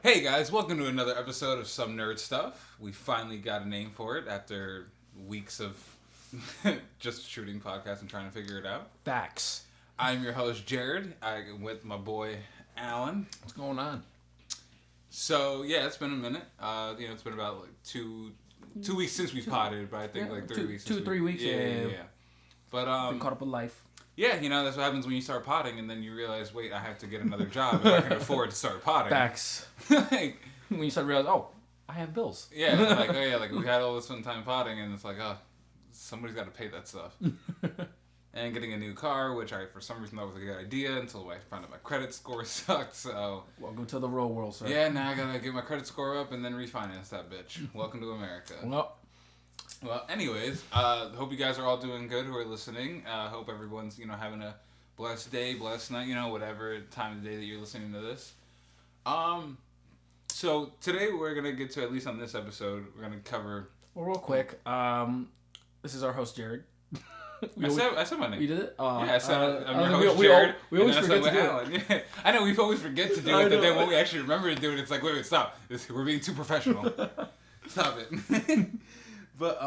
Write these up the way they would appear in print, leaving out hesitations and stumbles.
Hey guys, welcome to another episode of Some Nerd Stuff. We finally got a name for it after weeks of just shooting podcasts and trying to figure it out. Facts. I'm your host, Jared. I'm with my boy, Alan. What's going on? So, yeah, it's been a minute. It's been about like two weeks since we potted, but I think like 3 weeks. 3 weeks, yeah. But, been caught up with life. yeah, that's what happens when you start potting and then you realize, wait, I have to get another job if I can afford to start potting. Facts. Like, when you start realizing, I have bills. Yeah, like we had all this fun time potting, and it's like, somebody's got to pay that stuff. And getting a new car, which I, for some reason, thought was a good idea until I found out my credit score sucked, so... Welcome to the real world, sir. Yeah, now I gotta get my credit score up and then refinance that bitch. Welcome to America. Well, anyways, hope you guys are all doing good who are listening. Hope everyone's, having a blessed day, blessed night, whatever time of the day that you're listening to this. So today we're going to get to, at least on this episode, we're going to cover... Well, real quick, this is our host, Jared. I said my name. You did it? Yeah, I said I'm your host, Jared. We always forget to do Alan. Yeah. I know, we always forget to do it, but then when we actually remember to do it, it's like, wait, stop. We're being too professional. Stop it. But,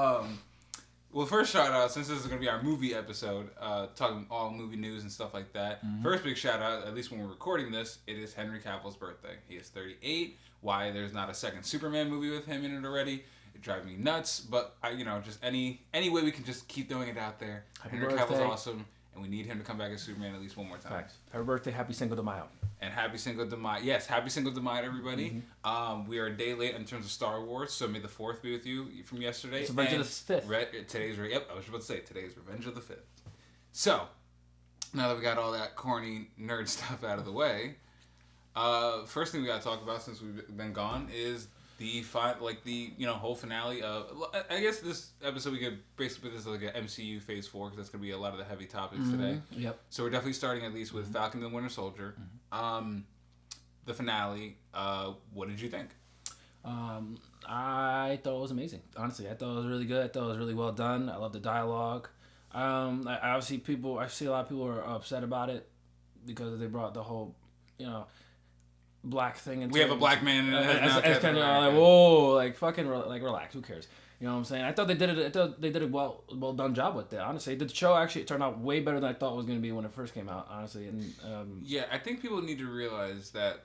well, first shout out, since this is going to be our movie episode, talking all movie news and stuff like that. Mm-hmm. First big shout out, at least when we're recording this, it is Henry Cavill's birthday. He is 38. Why there's not a second Superman movie with him in it already, it drives me nuts. But just any way we can just keep throwing it out there. Henry Cavill's awesome, and we need him to come back as Superman at least one more time. Facts. Happy birthday, happy Cinco de Mayo. And happy Cinco de Mayo. Yes, happy Cinco de Mayo, everybody. Mm-hmm. We are a day late in terms of Star Wars, so may the 4th be with you from yesterday. It's Revenge of the 5th. Today's I was about to say, today's Revenge of the 5th. So, now that we got all that corny nerd stuff out of the way, first thing we got to talk about since we've been gone is the whole finale of... I guess this episode we could basically put this as like an MCU Phase 4 because that's going to be a lot of the heavy topics today. Yep. So we're definitely starting at least with Falcon and the Winter Soldier. The finale, what did you think? I thought it was amazing. Honestly, I thought it was really good. I thought it was really well done. I love the dialogue. I see a lot of people are upset about it because they brought the whole, black thing into we have a black man in it. As kind of like, whoa, like fucking relax. Who cares? You know what I'm saying? I thought they did a well done job with it. Honestly, the show actually turned out way better than I thought it was going to be when it first came out. Honestly, and yeah, I think people need to realize that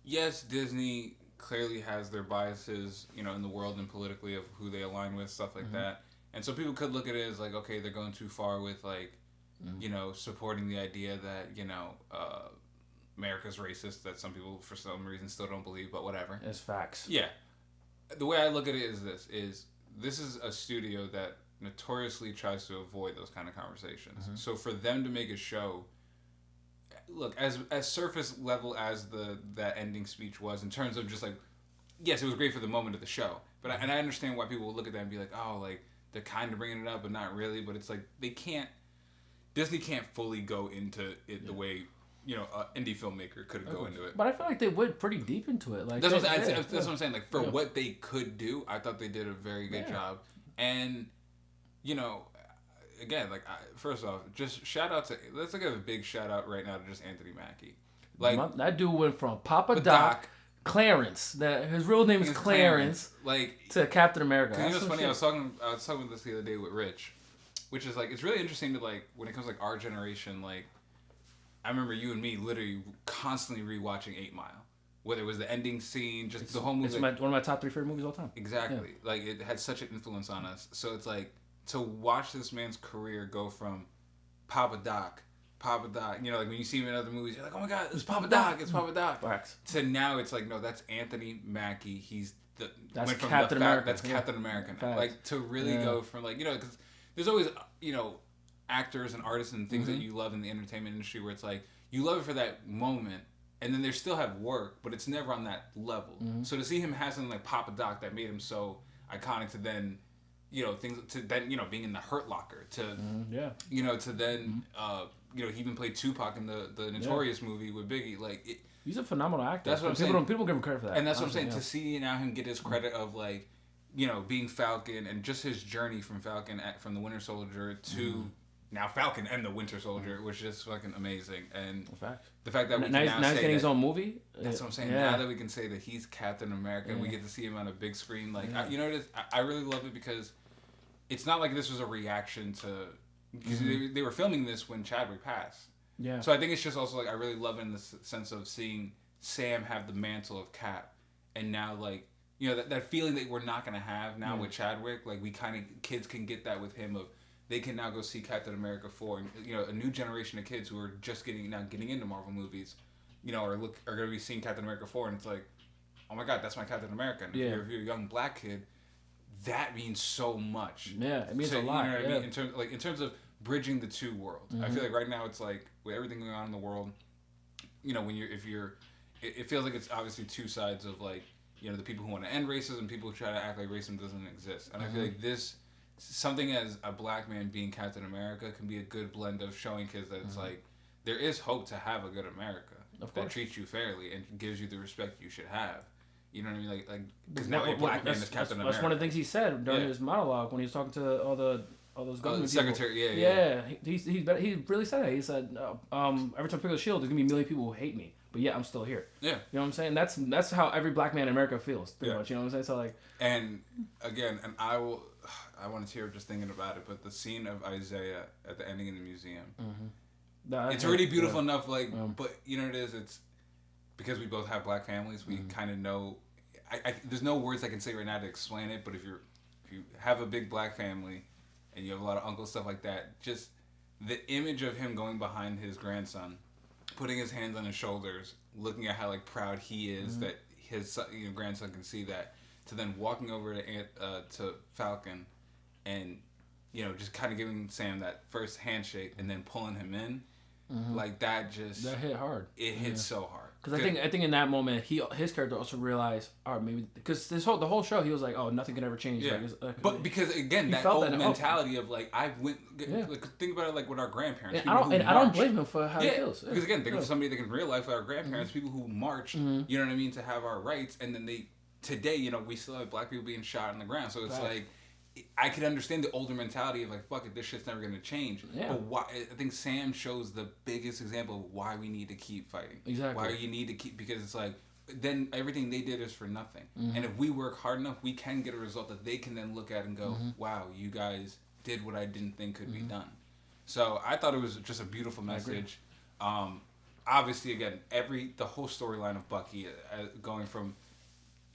yes, Disney clearly has their biases, in the world and politically of who they align with, stuff like that. And so people could look at it as like, okay, they're going too far with like, supporting the idea that America's racist, that some people for some reason still don't believe, but whatever. It's facts. Yeah. The way I look at it is this is a studio that notoriously tries to avoid those kind of conversations. So for them to make a show, look, as surface level as that ending speech was in terms of just like, yes, it was great for the moment of the show, but I understand why people will look at that and be like, oh, like they're kind of bringing it up, but not really. But it's like Disney can't fully go into it the way an indie filmmaker could go into it. But I feel like they went pretty deep into it. Like that's what I'm saying. Like for what they could do, I thought they did a very good job. And again, like first off, just shout out to let's give a big shout out right now to just Anthony Mackie. Like that dude went from Papa Doc, Clarence. His real name is Clarence. Like to Captain America. You know what's funny? I was talking about this the other day with Rich, which is like it's really interesting to like when it comes to like our generation, like. I remember you and me literally constantly rewatching 8 Mile. Whether it was the ending scene, just the whole movie. It's one of my top 3 favorite movies of all time. Exactly. Yeah. Like, it had such an influence on us. So it's like, to watch this man's career go from Papa Doc, like when you see him in other movies, you're like, oh my God, it's Papa Doc. Facts. To now it's like, no, that's Anthony Mackie. That's Captain America. That's Captain America now. Like, to really go from like, because there's always, actors and artists and things that you love in the entertainment industry where it's like you love it for that moment and then they still have work but it's never on that level. So to see him have something like Papa Doc that made him so iconic to then things to then being in the Hurt Locker to to then he even played Tupac in the Notorious movie with Biggie. Like he's a phenomenal actor. That's what I'm saying. People give him credit for that. And that's what I'm saying. To see now him get his credit of like being Falcon and just his journey from Falcon from the Winter Soldier to now Falcon and the Winter Soldier was just fucking amazing. And Facts. the fact that we now can now he's say getting that, his own movie. that's what I'm saying. Yeah. Now that we can say that he's Captain America and we get to see him on a big screen, like you know what it is? I really love it because it's not like this was a reaction to because they were filming this when Chadwick passed. Yeah. So I think it's just also like I really love it in the sense of seeing Sam have the mantle of Cap, and now like you know that feeling that we're not gonna have now with Chadwick. Like we kind of kids can get that with him of they can now go see Captain America 4, and you know a new generation of kids who are just getting into Marvel movies, you know, are gonna be seeing Captain America 4, and it's like, oh my God, that's my Captain America. And if you're a young black kid, that means so much. Yeah, it means a lot. You know what I mean? In terms of bridging the two worlds, I feel like right now it's like with everything going on in the world, you know, it feels like it's obviously two sides of like, you know, the people who want to end racism, people who try to act like racism doesn't exist, and I feel like this. Something as a black man being Captain America can be a good blend of showing kids that it's like there is hope to have a good America that treats you fairly and gives you the respect you should have. You know what I mean? Like because now a black man is Captain America. That's one of the things he said during his monologue when he was talking to all those government people. Secretary, yeah. He really said that. He said, every time I pick up the shield, there's gonna be a million people who hate me, but yet I'm still here. Yeah. You know what I'm saying? That's how every black man in America feels, pretty much. You know what I'm saying? So like. And again, I want to tear up just thinking about it, but the scene of Isaiah at the ending in the museum, it's already beautiful enough. Like, but you know what it is? It's because we both have black families. We kind of know. There's no words I can say right now to explain it. But if you have a big black family, and you have a lot of uncles, stuff like that, just the image of him going behind his grandson, putting his hands on his shoulders, looking at how like proud he is that his grandson can see that, to then walking over to Falcon. And, you know, just kind of giving Sam that first handshake and then pulling him in, like that hit hard. It hit so hard. Because I think in that moment his character also realized, maybe because the whole show he was like, oh, nothing can ever change. Yeah. But because again that old mentality of like think about it like with our grandparents. And I don't blame him for how he feels. Because again, think of somebody that can real life with our grandparents, people who marched, you know what I mean, to have our rights, and then today, you know, we still have black people being shot on the ground. So it's like. I could understand the older mentality of like, fuck it, this shit's never gonna change. Yeah. But why? I think Sam shows the biggest example of why we need to keep fighting. Exactly. Why you need to keep, because it's like, then everything they did is for nothing. And if we work hard enough, we can get a result that they can then look at and go, wow, you guys did what I didn't think could be done. So I thought it was just a beautiful message. Obviously, again, the whole storyline of Bucky going from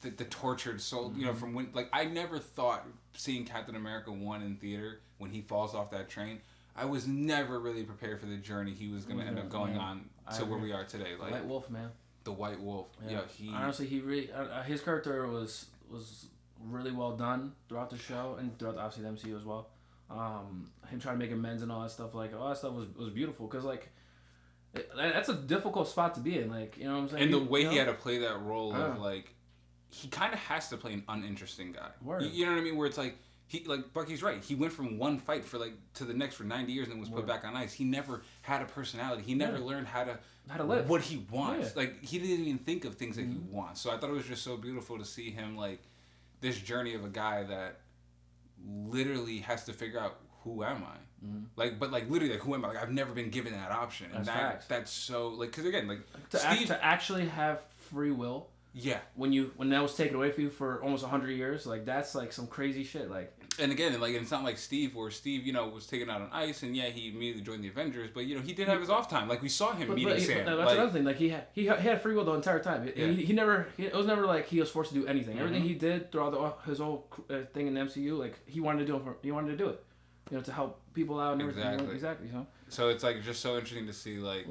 the tortured soul, you know, from when, like, I never thought seeing Captain America 1 in theater when he falls off that train, I was never really prepared for the journey he was going to end up going on to where we are today. Like White Wolf, man. The White Wolf. Yeah. Honestly, he really, his character was really well done throughout the show and throughout obviously the MCU as well. Him trying to make amends and all that stuff, like all that stuff was beautiful because like. That's a difficult spot to be in, like, you know what I'm saying? And the way he had to play that role of like. He kind of has to play an uninteresting guy. You know what I mean? Where it's like Bucky's right. He went from one fight to the next for 90 years and then was put back on ice. He never had a personality. He never learned how to live what he wants. Yeah. Like he didn't even think of things that he wants. So I thought it was just so beautiful to see him like this journey of a guy that literally has to figure out who am I. Like, but like literally, like who am I? Like I've never been given that option, and that's so like because again, like to actually have free will. Yeah. When that was taken away from you for almost 100 years, like that's like some crazy shit. Like. And again, like it's not like Steve, you know, was taken out on ice, and he immediately joined the Avengers, but you know he did have his off time. Like we saw him meeting Sam. That's another thing. Like he had free will the entire time. It was never like he was forced to do anything. Everything he did throughout his whole thing in the MCU, like he wanted to do it. You know, to help people out and everything. Exactly. You know? So it's like just so interesting to see like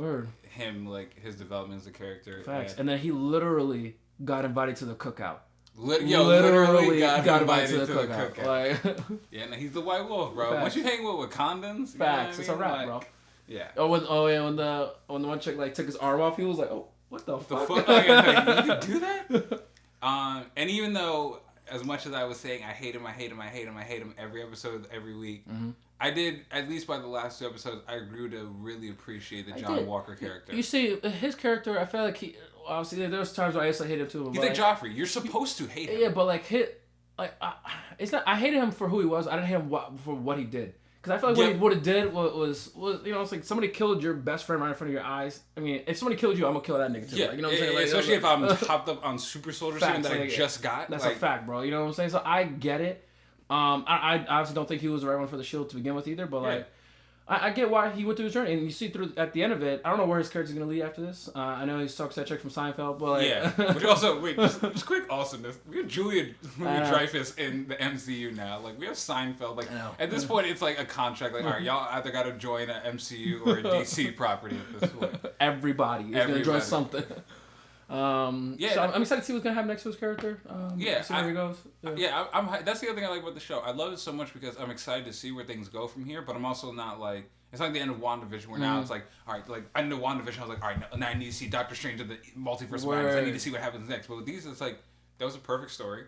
him, like his development as a character. Facts. And then he literally got invited to the cookout. Literally got invited to the cookout. Like, yeah, no, he's the White Wolf, bro. Facts. Once you hang with Wakandans, facts. It's a wrap, bro. Yeah. When the one chick like took his arm off, he was like, oh, what the fuck? Like, you could do that? And even though, as much as I was saying, I hate him every episode, every week. I did, at least by the last 2 episodes, I grew to really appreciate the John Walker character. You see, his character, I felt like obviously there was times where I used to hate him too. He's like Joffrey. You're supposed to hate him. Yeah, but it's not. I hated him for who he was. I didn't hate him for what he did. Because I feel like what it did was you know, it's like somebody killed your best friend right in front of your eyes. I mean, if somebody killed you, I'm gonna kill that nigga too. Yeah, like, you know what I'm saying? Like, especially if I'm topped up on super soldier suit that I just got. That's a fact, bro. You know what I'm saying? So I get it. I obviously don't think he was the right one for the Shield to begin with either, but like. I get why he went through his journey, and you see through at the end of it. I don't know where his character's gonna lead after this. I know he's talks that chick from Seinfeld, but like, which also just quick awesomeness. We have Julia Dreyfus in the MCU now. Like we have Seinfeld. Like at this point, it's like a contract. Like all right, y'all either got to join an MCU or a DC property at this point. Everybody is gonna join something. So I'm excited to see what's gonna happen next to his character. See where he goes. I'm that's the other thing I like about the show. I love it so much because I'm excited to see where things go from here, but I'm also not like it's like the end of WandaVision where now it's like, all right, like I know WandaVision, I was like, all right, now I need to see Doctor Strange in the Multiverse of Madness. I need to see what happens next. But with these, it's like that was a perfect story.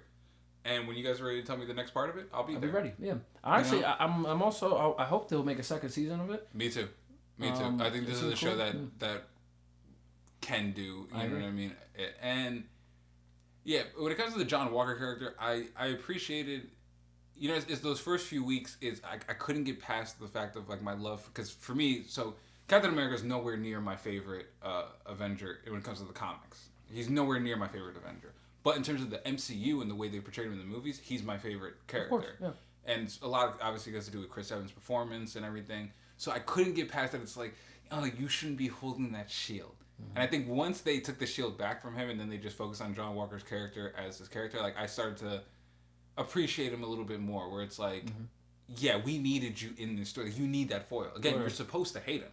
And when you guys are ready to tell me the next part of it, I'll be ready. Yeah, honestly, I'm also I hope they'll make a second season of it. Me too. I think this is a show that can do, you know what I mean? And yeah, when it comes to the John Walker character, I appreciated, you know, it's those first few weeks is I couldn't get past the fact of like my love, because for me, so Captain America is nowhere near my favorite Avenger when it comes to the comics. He's nowhere near my favorite Avenger. But in terms of the MCU and the way they portrayed him in the movies, he's my favorite character. Of course, yeah. And a lot of obviously has to do with Chris Evans' performance and everything. So I couldn't get past that. It's like, oh, you shouldn't be holding that shield. And I think once they took the shield back from him and then they just focused on John Walker's character as his character, like I started to appreciate him a little bit more, where it's like, yeah, we needed you in this story. You need that foil. Again, you're supposed to hate him.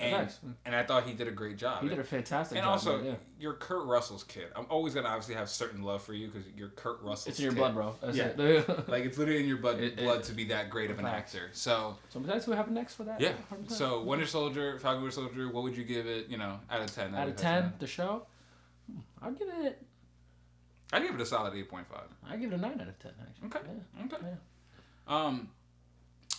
And I thought he did a great job. He did a fantastic job. And also, you're Kurt Russell's kid. I'm always going to obviously have certain love for you because you're Kurt Russell's kid. It's in your blood, bro. That's it. Like, it's literally in your blood to be that great of an actor. So that's what happened next for that. Yeah. 100%. So, Winter Soldier, Falcon Winter Soldier, what would you give it, you know, out of 10? Out of 10, the show? I'd give it a solid 8.5. I'd give it a 9 out of 10, actually. Okay. Yeah.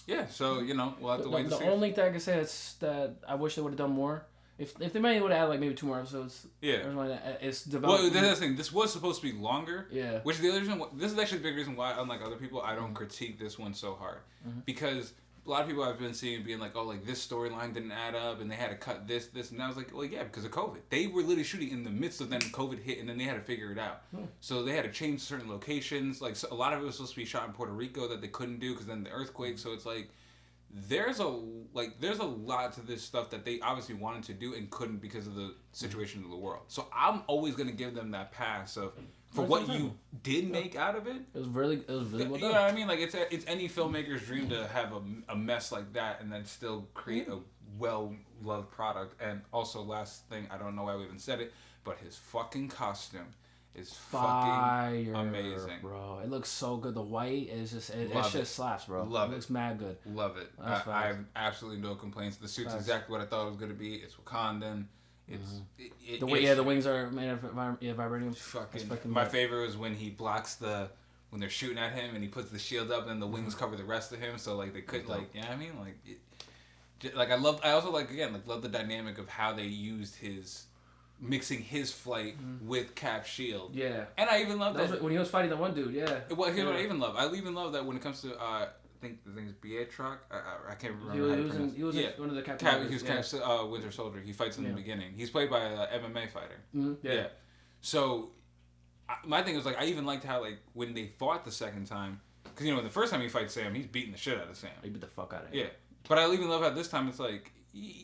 Yeah, so, you know, we'll have to wait and see. The only thing I can say is that I wish they would have done more. If they maybe would have added like maybe 2 more episodes. Yeah. Or something like that. It's developed. Well, that's the thing. This was supposed to be longer. Yeah. Which is the other reason. This is actually the big reason why, unlike other people, I don't critique this one so hard. Because a lot of people I've been seeing being like, oh, like this storyline didn't add up and they had to cut this. And I was like, well, yeah, because of COVID. They were literally shooting in the midst of then COVID hit and then they had to figure it out. So they had to change certain locations. Like, so a lot of it was supposed to be shot in Puerto Rico that they couldn't do because then the earthquake. So it's like, there's a lot to this stuff that they obviously wanted to do and couldn't because of the situation of the world. So I'm always gonna give them that pass of for what you did make out of it. It was really well done. You know what I mean? Like it's any filmmaker's dream to have a mess like that and then still create a well loved product. And also, last thing, I don't know why we even said it, but his fucking costume is fucking amazing, bro. It looks so good. The white is just it just slaps, bro. Love it. Looks mad good. Love it. I have absolutely no complaints. The suit's exactly what I thought it was gonna be. It's Wakandan. It's the wings are made of vibranium. Fucking my favorite was when he blocks when they're shooting at him and he puts the shield up and the wings cover the rest of him, so like they couldn't like, you know what I mean, like I also love the dynamic of how they used mixing his flight with Cap's shield. Yeah. And I even love that when he was fighting the one dude, yeah. Well, here's what I even love. I even love that when it comes to I think the thing's Beatrox. I can't remember. He was one of the Captain. He was Cap's Winter Soldier. He fights in the beginning. He's played by an MMA fighter. Yeah. So my thing was like I even liked how like when they fought the second time, because you know the first time he fights Sam, he's beating the shit out of Sam. He beat the fuck out of him. Yeah. But I even love how this time it's like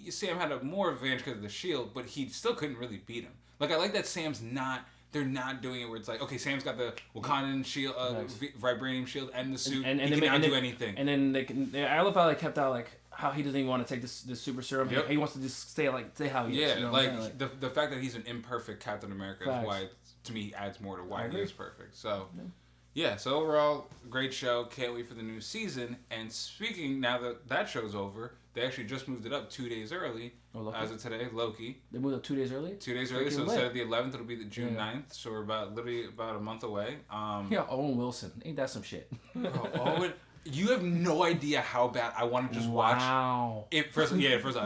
Sam had a more advantage because of the shield, but he still couldn't really beat him. Like I like that they're not doing it where it's like, okay, Sam's got the Wakandan shield, vibranium shield, and the suit, and he cannot do anything. And then I love how they kept out like how he doesn't even want to take this super serum. Yep. He wants to just stay how he is. Yeah, you know like the fact that he's an imperfect Captain America is why to me adds more to why he is perfect. So. Yeah, so overall, great show. Can't wait for the new season. And speaking, now that show's over, they actually just moved it up 2 days early. As of today, Loki. They moved up 2 days early? 2 days early, so instead of the 11th, it'll be the June 9th. So we're literally about a month away. Owen Wilson. Ain't that some shit? Owen... You have no idea how bad I want to just watch. Wow. First off,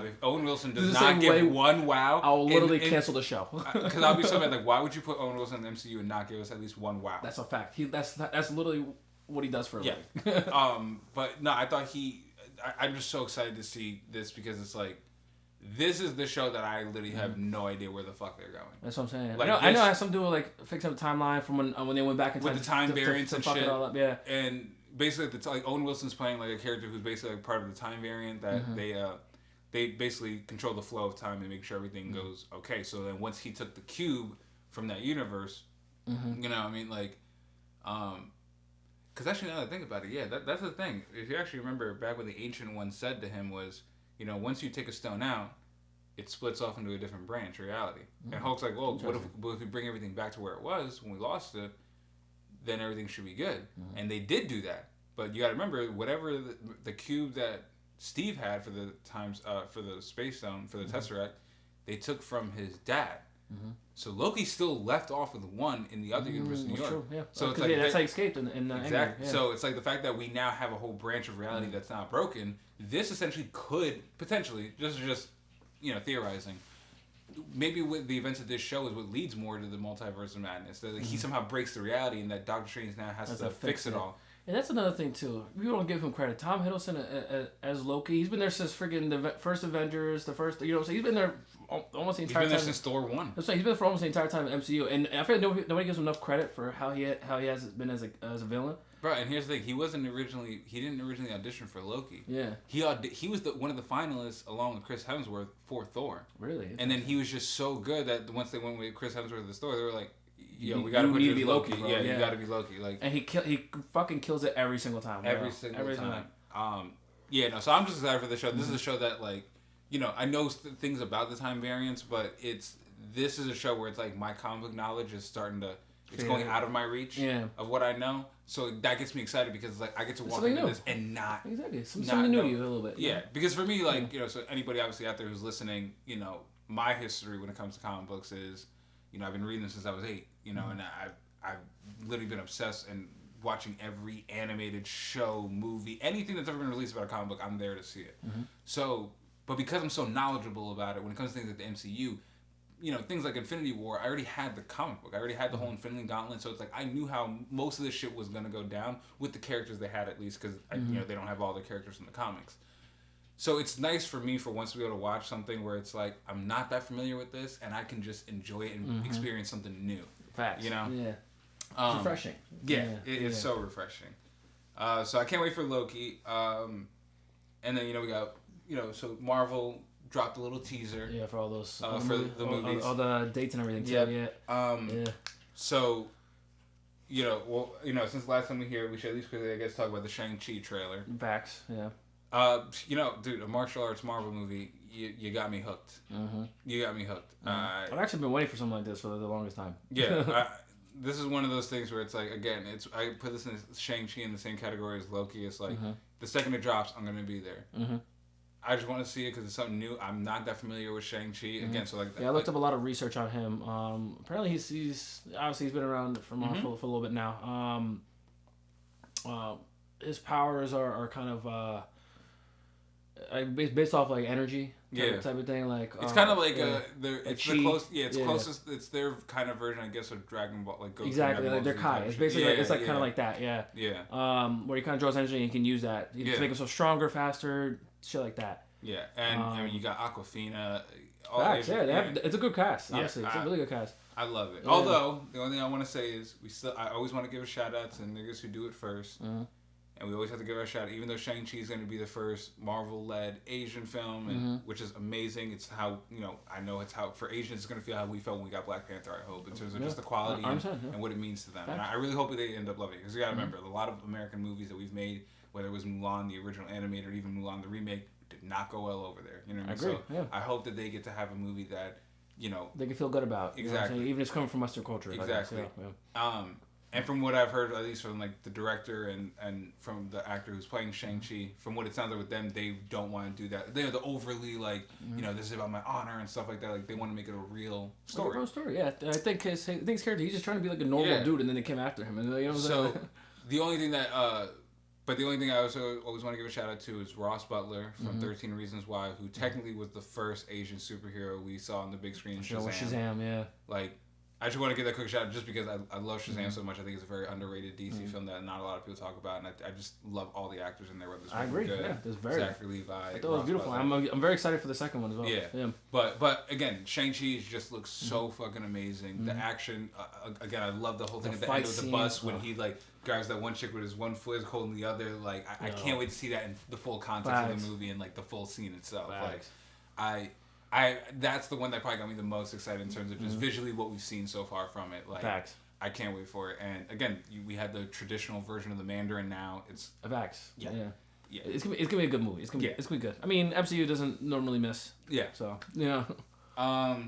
if Owen Wilson does not give one wow, I'll literally cancel the show. Because I'll be so mad. Like, why would you put Owen Wilson in the MCU and not give us at least one wow? That's a fact. That's literally what he does for a living. But no, I thought I'm just so excited to see this because it's like, this is the show that I literally have no idea where the fuck they're going. That's what I'm saying. Like I know it has something to do with like fixing up the timeline from when they went back in time with the time variance to and fuck shit. It all up. Yeah. And basically, it's like Owen Wilson's playing like a character who's basically like part of the time variant that they basically control the flow of time and make sure everything goes okay. So then once he took the cube from that universe, you know, I mean, like, because actually now that I think about it, yeah, that's the thing. If you actually remember back what the Ancient One said to him was, you know, once you take a stone out, it splits off into a different branch, reality. And Hulk's like, well, what if we bring everything back to where it was when we lost it, then everything should be good. And they did do that. But you got to remember, whatever the cube that Steve had for the for the space stone, for the Tesseract, they took from his dad. So Loki still left off with one in the other universe in New York. True, yeah. So it's like that's how he escaped in exactly. Yeah. So it's like the fact that we now have a whole branch of reality that's not broken. This essentially could potentially just you know, theorizing. Maybe with the events of this show is what leads more to the multiverse of madness. That he somehow breaks the reality, and that Doctor Strange now has to fix it all. And that's another thing too. We don't give him credit. Tom Hiddleston as Loki, he's been there since freaking the first Avengers, the first. You know, so he's been there almost the entire time. He's been there since Thor 1. That's right. He's been there for almost the entire time in MCU, and I feel like nobody gives him enough credit for how he has been as a villain. Bro, and here's the thing: he didn't originally audition for Loki. Yeah. He was one of the finalists along with Chris Hemsworth for Thor. Really? And then he was just so good that once they went with Chris Hemsworth to the store, they were like, "Yo, we gotta put you as Loki. Bro. Yeah, you gotta be Loki." Like, and he fucking kills it every single time. Every single time. Yeah, no. So I'm just excited for the show. This is a show that, like, you know, I know things about the time variance, but this is a show where it's like my comic book knowledge is starting to. It's going out of my reach of what I know. So that gets me excited because it's like I get to walk into this and not... Exactly. Something new to you a little bit. Yeah. Because for me, like, you know, so anybody obviously out there who's listening, you know, my history when it comes to comic books is, you know, I've been reading them since I was 8, you know, and I've literally been obsessed and watching every animated show, movie, anything that's ever been released about a comic book, I'm there to see it. So, but because I'm so knowledgeable about it, when it comes to things like the MCU, you know, things like Infinity War, I already had the comic book. I already had the whole Infinity Gauntlet, so it's like I knew how most of this shit was gonna go down with the characters they had, at least, because you know, they don't have all the characters in the comics. So it's nice for me for once to be able to watch something where it's like I'm not that familiar with this, and I can just enjoy it and experience something new. Facts. You know? Yeah. It's refreshing. Yeah, it's so refreshing. So I can't wait for Loki. And then, you know, we got, you know, so Marvel dropped a little teaser. Yeah, for all those for the movies, all the dates and everything. Too. Yeah. So, you know, well, you know, since last time we here, we should at least quickly, I guess, talk about the Shang Chi trailer. Facts. Yeah. You know, dude, a martial arts Marvel movie, you got me hooked. You got me hooked. I've actually been waiting for something like this for the longest time. Yeah. This is one of those things where it's like, again, I put this in Shang-Chi in the same category as Loki. It's like, the second it drops, I'm going to be there. I just want to see it because it's something new. I'm not that familiar with Shang-Chi. Again, so like... Yeah, I looked up a lot of research on him. Apparently he's obviously he's been around for Marvel for a little bit now. His powers are kind of... based off like energy type of thing, like it's kind of like it's the close it's closest it's their kind of version, I guess, of Dragon Ball, like Goku. Exactly, like they're Kai. It's basically it's like kind of like that, where he kind of draws energy and he can use that to make himself stronger, faster, shit like that. Yeah, and I mean you got Aquafina. Facts, it's a good cast. Honestly, it's a really good cast. I love it. Although the only thing I want to say is I always want to give a shout out to niggas who do it first. And we always have to give our shout out, even though Shang-Chi is going to be the first Marvel-led Asian film, and, which is amazing. It's how, you know, I know it's how, for Asians, it's going to feel how we felt when we got Black Panther, I hope, in terms of just the quality and what it means to them. And I really hope they end up loving it. Because you got to remember, a lot of American movies that we've made, whether it was Mulan, the original animated, or even Mulan, the remake, did not go well over there. You know what I mean? So I hope that they get to have a movie that, you know... They can feel good about. Exactly. You know, even if it's coming from Western culture. Exactly. And from what I've heard, at least from like the director and from the actor who's playing Shang-Chi, from what it sounds like with them, they don't want to do that. They're the overly like, you know, this is about my honor and stuff like that. Like they want to make it a real story. Like a real story, yeah. I think his character, he's just trying to be like a normal dude, and then they came after him. And you know what I'm saying? the only thing that, the only thing I also always want to give a shout out to is Ross Butler from 13 Reasons Why, who technically was the first Asian superhero we saw on the big screen in Shazam. Shazam, yeah. Like, I just want to get that quick shout out just because I love Shazam so much. I think it's a very underrated DC film that not a lot of people talk about, and I just love all the actors in there. Whether it's I agree. good, yeah, it's very. Zachary Levi. I thought it was beautiful. I'm very excited for the second one as well. Yeah. But again, Shang Chi just looks so fucking amazing. The action, again, I love the whole thing at the end with the bus when he like grabs that one chick with his one foot holding the other. Like I can't wait to see that in the full context of the movie and like the full scene itself. Like that's the one that probably got me the most excited in terms of just visually what we've seen so far from it. Like, Facts. I can't wait for it. And again, we had the traditional version of the Mandarin. Now it's Facts. Yeah. It's gonna be a good movie. It's gonna be good. I mean, MCU doesn't normally miss. Yeah. So yeah.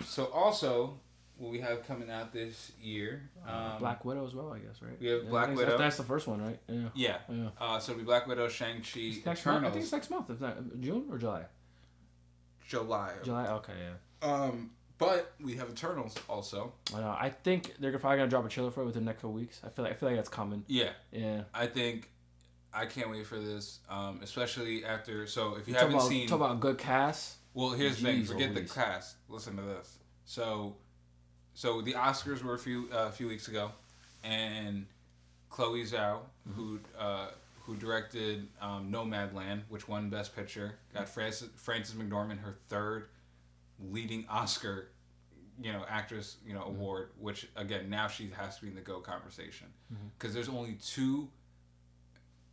So also, what we have coming out this year, Black Widow as well, I guess, right? We have Black Widow. That's the first one, right? Yeah. So it'll be Black Widow, Shang-Chi, Eternals. I think it's next month. Is that June or July? July. Okay, yeah. But we have Eternals also. I know. I think they're probably gonna drop a trailer for it within the next couple weeks. I feel like that's coming. Yeah. Yeah. I can't wait for this, especially after. So if you haven't seen, talk about a good cast. Well, here's the thing. Forget the cast. Listen to this. So the Oscars were a few weeks ago, and Chloe Zhao, who directed Nomadland, which won Best Picture, got Frances McDormand her third leading Oscar, actress, award, which again now she has to be in the GO conversation because there's only two.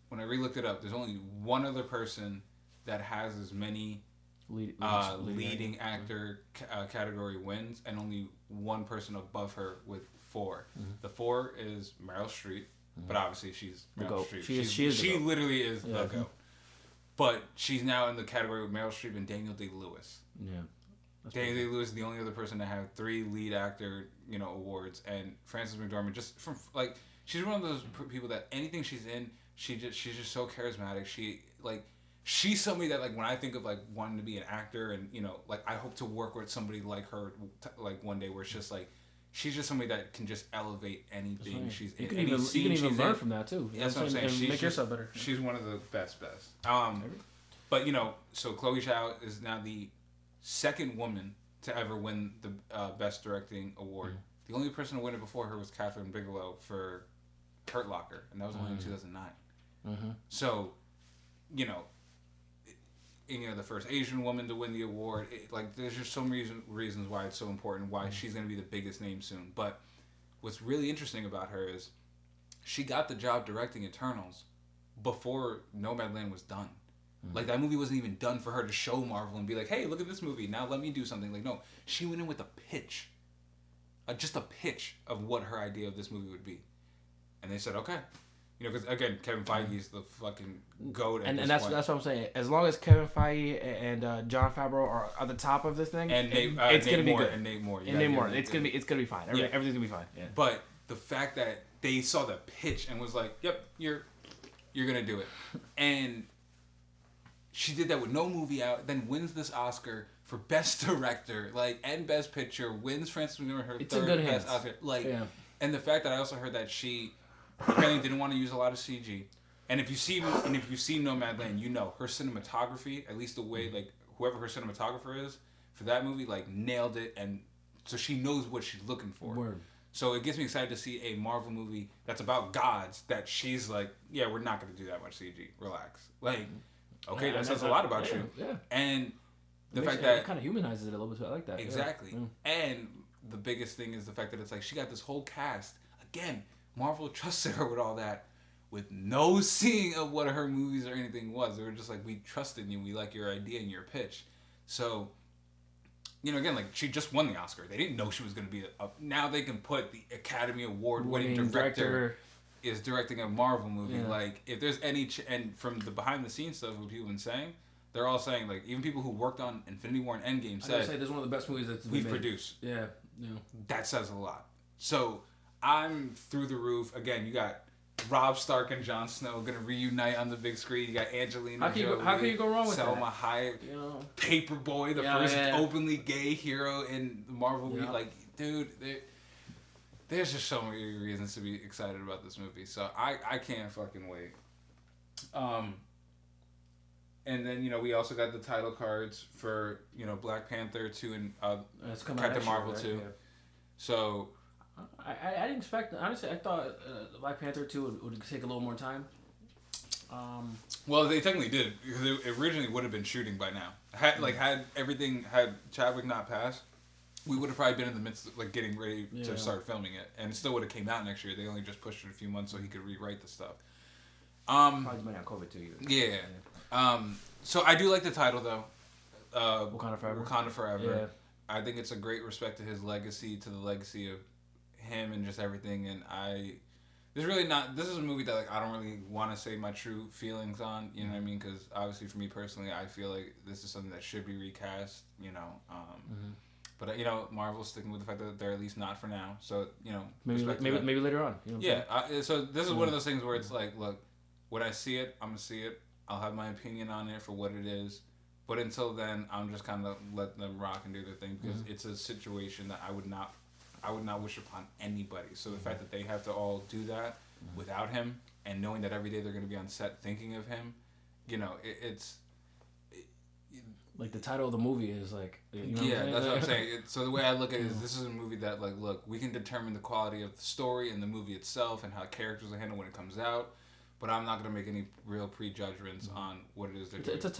When I re-looked it up, there's only one other person that has as many leading actor category wins, and only one person above her with 4. The 4 is Meryl Streep, but obviously she's Meryl Streep. She literally is the GOAT. But she's now in the category with Meryl Streep and Daniel Day-Lewis. Yeah. Daniel Day-Lewis is the only other person to have 3 lead actor, awards, and Frances McDormand just from like she's one of those people that anything she's in, she's just so charismatic. She's somebody that like when I think of like wanting to be an actor and like I hope to work with somebody like her like one day where it's just like she's just somebody that can just elevate anything right. She's in. You can even learn from that too. That's what I'm saying. And make yourself better. She's one of the best. But so Chloe Zhao is now the second woman to ever win the Best Directing award. The only person to win it before her was Catherine Bigelow for Hurt Locker, and that was only in 2009. So, the first Asian woman to win the award. There's just so many reasons why it's so important, why she's going to be the biggest name soon. But what's really interesting about her is she got the job directing Eternals before Nomadland was done. Like, that movie wasn't even done for her to show Marvel and be like, hey, look at this movie. Now let me do something. Like, no. She went in with a pitch. Just a pitch of what her idea of this movie would be. And they said, okay. Because, again, Kevin Feige is the fucking GOAT at this point. That's what I'm saying. As long as Kevin Feige and Jon Favreau are at the top of this thing, and it's going to be good. And Nate Moore. It's going to be fine. Everything's going to be fine. Yeah. But the fact that they saw the pitch and was like, yep, you're going to do it. And she did that with no movie out, then wins this Oscar for Best Director, and Best Picture, wins Frances McDormand her third Best Oscar. And the fact that I also heard that she apparently didn't want to use a lot of CG. And if you've seen Nomadland, her cinematography, at least the way whoever her cinematographer is for that movie, nailed it, and so she knows what she's looking for. Word. So it gets me excited to see a Marvel movie that's about gods that she's like, yeah, we're not going to do that much CG. Relax. Okay, that says a lot about you. Yeah. And the fact that it kind of humanizes it a little bit. I like that. Exactly. Yeah. And the biggest thing is the fact that it's she got this whole cast. Again, Marvel trusted her with all that, with no seeing of what her movies or anything was. They were just like, we trusted you. We like your idea and your pitch. So, again, she just won the Oscar. They didn't know she was going to be now they can put the Academy Award-winning director is directing a Marvel movie. Yeah. If there's any and from the behind the scenes stuff what people have been saying, they're all saying even people who worked on Infinity War and Endgame said this is one of the best movies we've produced. Yeah. That says a lot. So I'm through the roof. Again, you got Rob Stark and Jon Snow gonna reunite on the big screen. You got Angelina Jolie. How can you go wrong with Selma Hayek, Paperboy, the first openly gay hero in the Marvel movie. Dude, there's just so many reasons to be excited about this movie. So I can't fucking wait. And then, we also got the title cards for, Black Panther 2 and Captain Marvel 2. Yeah. So I didn't expect. Honestly, I thought Black Panther 2 would take a little more time. Well, they technically did because it originally would have been shooting by now. Had Chadwick not passed, we would have probably been in the midst of getting ready to start filming it, and it still would have came out next year. They only just pushed it a few months so he could rewrite the stuff. Probably might have COVID too. Yeah. So I do like the title though. Wakanda Forever. Wakanda Forever. Yeah. I think it's a great respect to his legacy, to the legacy of him and just everything. And this is a movie that I don't really want to say my true feelings on. You know what I mean? Because obviously for me personally, I feel like this is something that should be recast. You know. But Marvel's sticking with the fact that they're at least not for now. So maybe later on. So this is one of those things where it's like, look, when I see it, I'm gonna see it. I'll have my opinion on it for what it is. But until then, I'm just kind of letting them rock and do their thing because it's a situation that I would not wish upon anybody. So the fact that they have to all do that without him and knowing that every day they're going to be on set thinking of him, it's like the title of the movie is like. That's what I'm saying. So the way I look at it is this is a movie that look, we can determine the quality of the story and the movie itself and how characters are handled when it comes out. But I'm not gonna make any real prejudgments on what it is they're doing. It's a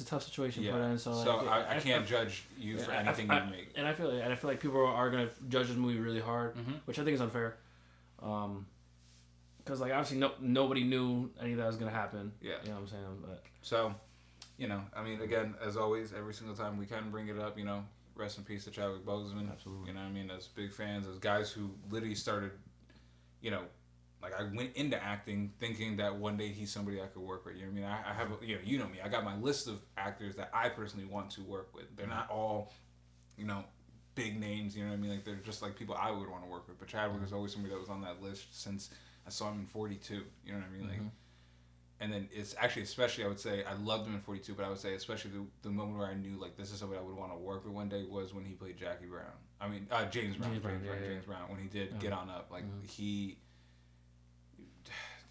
tough situation for them. So I can't judge you for anything you make. And I feel like people are gonna judge this movie really hard, which I think is unfair. Because obviously nobody knew any of that was gonna happen. Yeah, you know what I'm saying. But so, I mean, again, as always, every single time we can bring it up, rest in peace to Chadwick Boseman. Absolutely. You know what I mean? As big fans, as guys who literally started, I went into acting thinking that one day he's somebody I could work with. You know what I mean? I have, you know me. I got my list of actors that I personally want to work with. They're not all, big names. You know what I mean? They're just people I would want to work with. But Chadwick is always somebody that was on that list since I saw him in 42. You know what I mean? And then it's actually, especially, I would say, I loved him in 42, but I would say, especially the moment where I knew this is somebody I would want to work with one day was when he played Jackie Brown. I mean, James Brown. James Brown. When he did Get On Up, he.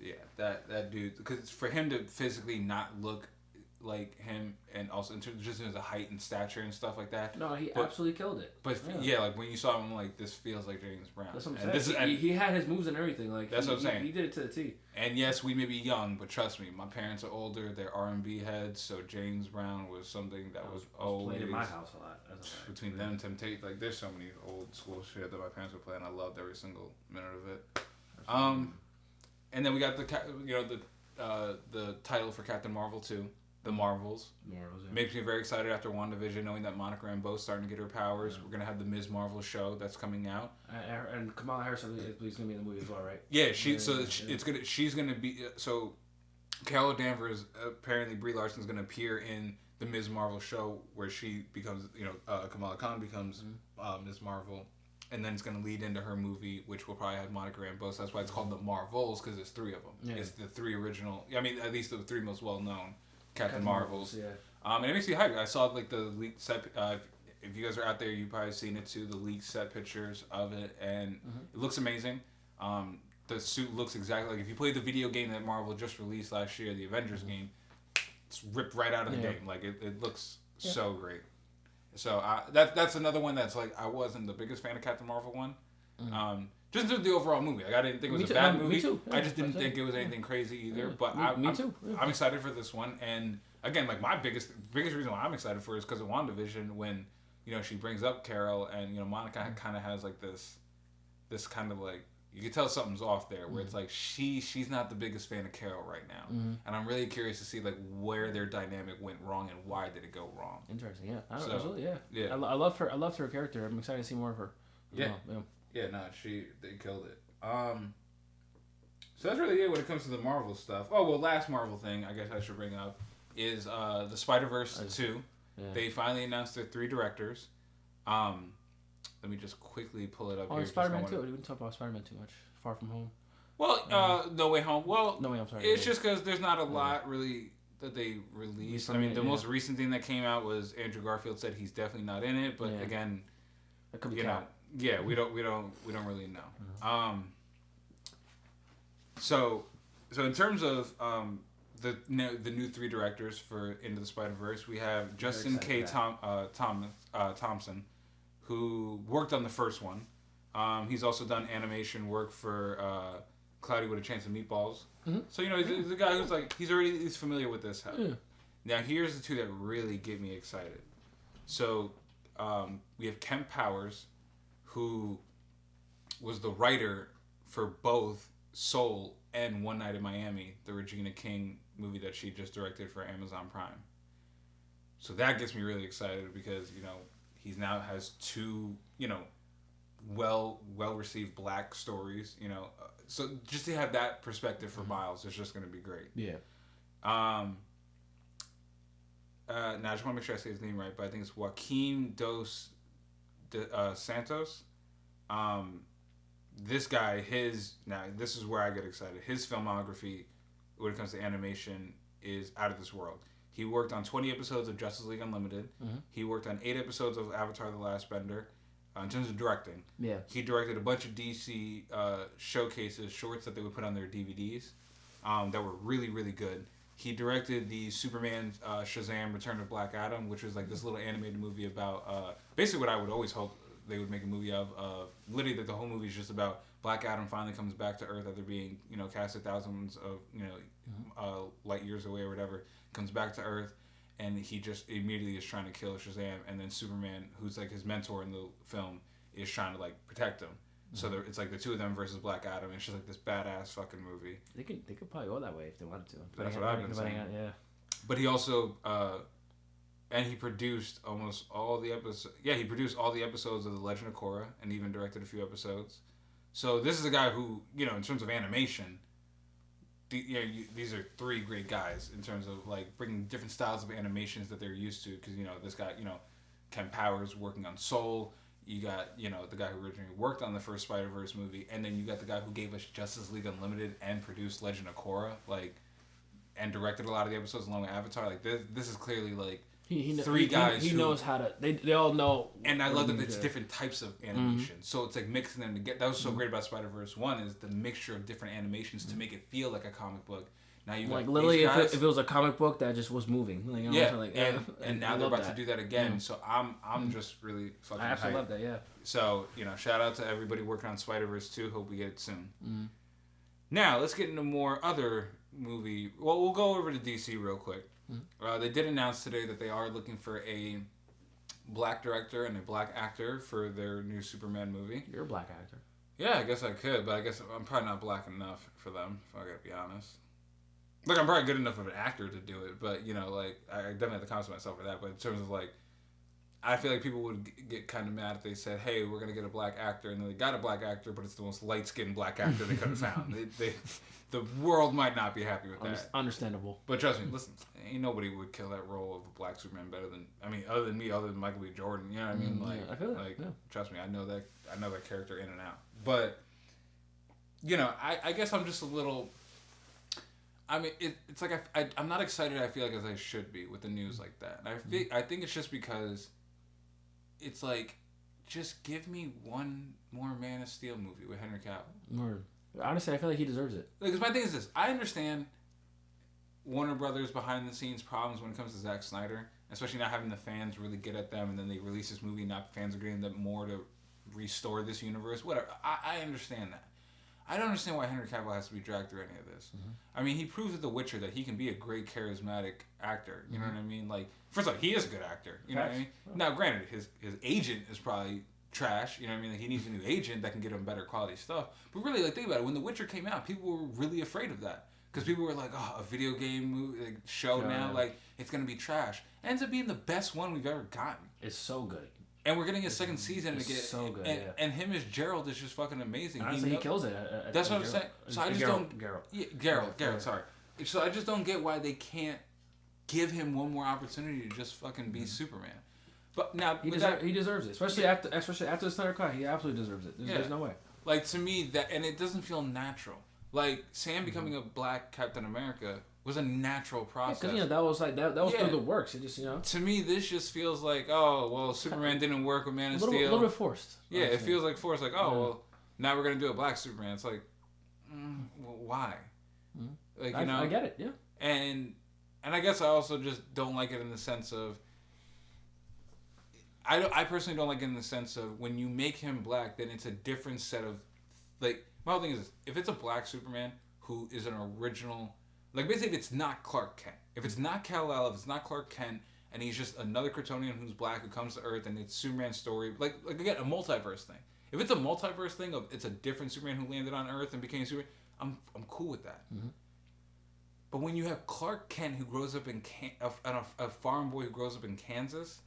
Yeah, that dude, because for him to physically not look like him, and also in terms of height and stature and stuff like that. No, he absolutely killed it. But when you saw him, this feels like James Brown. That's what I'm saying. He had his moves and everything. That's what I'm saying. He did it to the T. And yes, we may be young, but trust me, my parents are older. They're R&B heads, so James Brown was something that was always played in my house a lot. Between them, Temptation, there's so many old school shit that my parents were playing. I loved every single minute of it. And then we got the title for Captain Marvel 2, The Marvels. Makes me very excited after WandaVision, knowing that Monica Rambeau's starting to get her powers. We're gonna have the Ms. Marvel show that's coming out. And Kamala Harris is gonna be in the movie as well, right? Yeah, she's gonna be so. Carol Danvers, apparently Brie Larson's gonna appear in the Ms. Marvel show where she becomes, Kamala Khan becomes Ms. Marvel. And then it's going to lead into her movie, which will probably have Monica Rambeau. So that's why it's called The Marvels, because there's three of them. Yeah. It's the three original... I mean, at least the three most well-known Captain Marvels. Yeah. And it makes me hyped. I saw, the leaked set... if you guys are out there, you've probably seen it, too. The leaked set pictures of it. And it looks amazing. The suit looks exactly... if you played the video game that Marvel just released last year, the Avengers game, it's ripped right out of the game. It looks so great. So that's another one that's I wasn't the biggest fan of Captain Marvel one. Just the overall movie. I didn't think it was a bad movie. Me too. Yeah, I just didn't think it was anything crazy either. Yeah. But me too. Yeah. I'm excited for this one. And again, my biggest reason why I'm excited for it is because of WandaVision when, she brings up Carol and, Monica kind of has this kind of you can tell something's off there where it's she's not the biggest fan of Carol right now. And I'm really curious to see where their dynamic went wrong and why did it go wrong. Interesting, yeah. Absolutely, yeah. I love her. I loved her character. I'm excited to see more of her. Yeah. They killed it. So that's really it when it comes to the Marvel stuff. Oh, well, last Marvel thing I guess I should bring up is the Spider-Verse 2. Yeah. They finally announced their 3 directors. Let me just quickly pull it up here. Spider-Man 2. We didn't talk about Spider-Man too much. Far From Home. Well, No Way Home. Well, No Way Home, sorry. It's just because there's not a lot really that they released. I mean, the most recent thing that came out was Andrew Garfield said he's definitely not in it, but again, it could be Cap. We don't really know. So in terms of the new 3 directors for Into the Spider-Verse, we have Justin K. Thompson, who worked on the first one. He's also done animation work for Cloudy with a Chance of Meatballs. Mm-hmm. So he's a guy who's like he's familiar with this. Yeah. Now here's the two that really get me excited. So we have Kemp Powers, who was the writer for both Soul and One Night in Miami, the Regina King movie that she just directed for Amazon Prime. So that gets me really excited because he's now has two well received black stories. So just to have that perspective for Miles is just going to be great. Yeah. Now I just want to make sure I say his name right, but I think it's Joaquin Dos Santos. This guy, this is where I get excited. His filmography, when it comes to animation, is out of this world. He worked on 20 episodes of Justice League Unlimited. Mm-hmm. He worked on 8 episodes of Avatar: The Last Bender. In terms of directing, he directed a bunch of DC showcases, shorts that they would put on their DVDs that were really, really good. He directed the Superman Shazam: Return of Black Adam, which was like this little animated movie about basically what I would always hope they would make a movie of. Literally, the whole movie is just about Black Adam finally comes back to Earth after being casted thousands of light years away or whatever, comes back to Earth. And he just immediately is trying to kill Shazam, and then Superman, who's like his mentor in the film, is trying to like protect him. Mm-hmm. So it's like the two of them versus Black Adam, and it's just like this badass fucking movie. They could probably go that way if they wanted to. That's what I've been saying. Yeah. But he also and he produced almost all the episodes. Yeah, he produced all the episodes of The Legend of Korra, and even directed a few episodes. So this is a guy who, in terms of animation. These are three great guys in terms of like bringing different styles of animations that they're used to. Because this guy, Kemp Powers working on Soul. You got the guy who originally worked on the first Spider-Verse movie, and then you got the guy who gave us Justice League Unlimited and produced Legend of Korra, and directed a lot of the episodes along with Avatar. Like this is clearly like three guys. He knows how to. They all know. And I love that it's different types of animation. Mm-hmm. So it's like mixing them together. That was so great about Spider-Verse 1 is the mixture of different animations to make it feel like a comic book. Now you like literally if it was a comic book that just was moving. And now they're about to do that again. Mm-hmm. So I'm just really fucking. I absolutely love that. Yeah. So shout out to everybody working on Spider-Verse 2. Hope we get it soon. Mm-hmm. Now let's get into more other movie. Well, we'll go over to DC real quick. They did announce today that they are looking for a black director and a black actor for their new Superman movie. You're a black actor. Yeah, I guess I could, but I guess I'm probably not black enough for them, if I gotta be honest. Look, I'm probably good enough of an actor to do it, but, I definitely have to consider myself for that. But in terms of, I feel like people would get kind of mad if they said, hey, we're going to get a black actor, and then they got a black actor, but it's the most light-skinned black actor they could have found. The world might not be happy with that. Understandable. But trust me, listen, ain't nobody would kill that role of a black Superman better than, other than me, other than Michael B. Jordan. You know what I mean? I feel that. Trust me, I know that character in and out. But, I guess I'm just a little, it's like I'm not excited, I feel like, as I should be with the news like that. And I think it's just because it's like, just give me one more Man of Steel movie with Henry Cavill. Honestly, I feel like he deserves it. Because my thing is this. I understand Warner Brothers behind the scenes problems when it comes to Zack Snyder, especially not having the fans really get at them, and then they release this movie and not fans are getting them more to restore this universe. Whatever. I understand that. I don't understand why Henry Cavill has to be dragged through any of this. Mm-hmm. He proves with The Witcher that he can be a great charismatic actor. You know what I mean? First of all, he is a good actor. You know what I mean? Oh. Now, granted, his agent is probably trash, you know what I mean? He needs a new agent that can get him better quality stuff. But really, think about it. When The Witcher came out, people were really afraid of that. Because people were like, a video game movie, show now, it's going to be trash. It ends up being the best one we've ever gotten. It's so good. And we're getting a second season again. It's so good, and him as Geralt is just fucking amazing. Honestly, he kills it. That's what I'm saying. So I just don't... Geralt. Yeah, Geralt, sorry. So I just don't get why they can't give him one more opportunity to just fucking be Superman. But now he deserves it, especially after the Snyder Cut. He absolutely deserves it. There's no way. To me, and it doesn't feel natural. Sam becoming a black Captain America was a natural process. Because that was through the works. It just To me, this just feels like Superman didn't work with Man of Steel. A little bit forced. Yeah, it feels like forced. Well, now we're gonna do a black Superman. It's like, well, why? Mm-hmm. I get it. Yeah. And I guess I also just don't like it in the sense of I personally don't like it in the sense of when you make him black, then it's a different set of, like, my whole thing is this, if it's a black Superman who is an original, like, basically if it's not Clark Kent, if it's not Kal-El, if it's not Clark Kent, and he's just another Kryptonian who's black who comes to Earth, and it's Superman's story, like again, a multiverse thing. If it's a multiverse thing of it's a different Superman who landed on Earth and became Superman, I'm cool with that. Mm-hmm. But when you have Clark Kent who grows up in a farm boy who grows up in Kansas,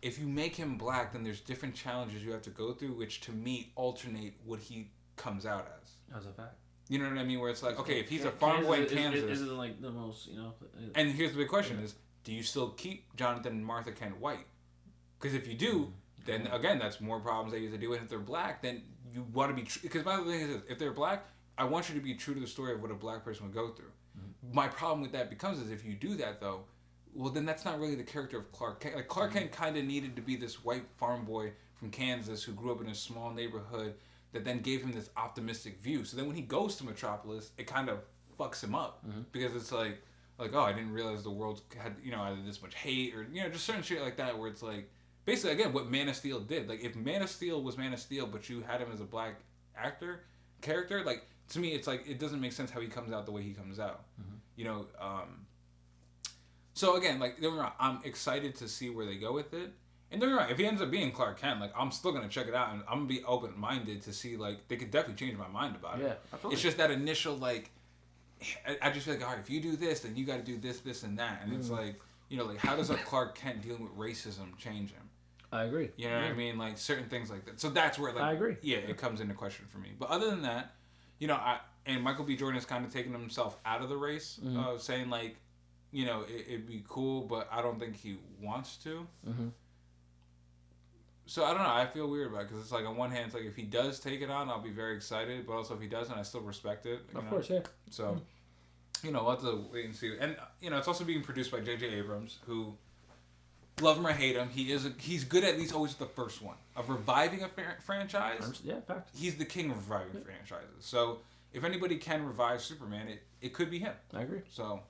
if you make him black, then there's different challenges you have to go through, which to me alternate what he comes out as. As a fact. You know what I mean? Where it's like, okay, if he's a farm boy in Kansas, isn't like the most, you know. And here's the big question: is do you still keep Jonathan and Martha Kent white? Because if you do, then again, that's more problems they used to deal with. If they're black, then you want to be because my other thing is this, if they're black, I want you to be true to the story of what a black person would go through. Mm-hmm. My problem with that becomes is if you do that though, well then that's not really the character of Clark Kent. Like Clark Kent kind of needed to be this white farm boy from Kansas who grew up in a small neighborhood that then gave him this optimistic view. So then when he goes to Metropolis, it kind of fucks him up because it's like oh, I didn't realize the world had either this much hate or just certain shit like that where it's like basically again what Man of Steel did. Like if Man of Steel was Man of Steel but you had him as a black character, like to me it's like it doesn't make sense how he comes out the way he comes out. So again, like don't get me wrong, I'm excited to see where they go with it. And don't get me wrong, if he ends up being Clark Kent, like I'm still gonna check it out and I'm gonna be open minded to see like they could definitely change my mind about it. Yeah, absolutely. It's just that initial like I just feel like, all right, if you do this, then you got to do this, this, and that, and it's like like how does a Clark Kent dealing with racism change him? I agree. You know what I mean? Like certain things like that. So that's where like I agree. Yeah, it comes into question for me. But other than that, and Michael B. Jordan has kind of taken himself out of the race, saying like, it'd be cool, but I don't think he wants to. Mm-hmm. So I don't know. I feel weird about it because it's like on one hand, it's like if he does take it on, I'll be very excited. But also if he doesn't, I still respect it. Of course, yeah. So, we'll have to wait and see. And it's also being produced by J.J. Abrams, who, love him or hate him, he's good at least always the first one of reviving a franchise. Yeah, fact. He's the king of reviving franchises. So if anybody can revive Superman, it could be him. I agree. So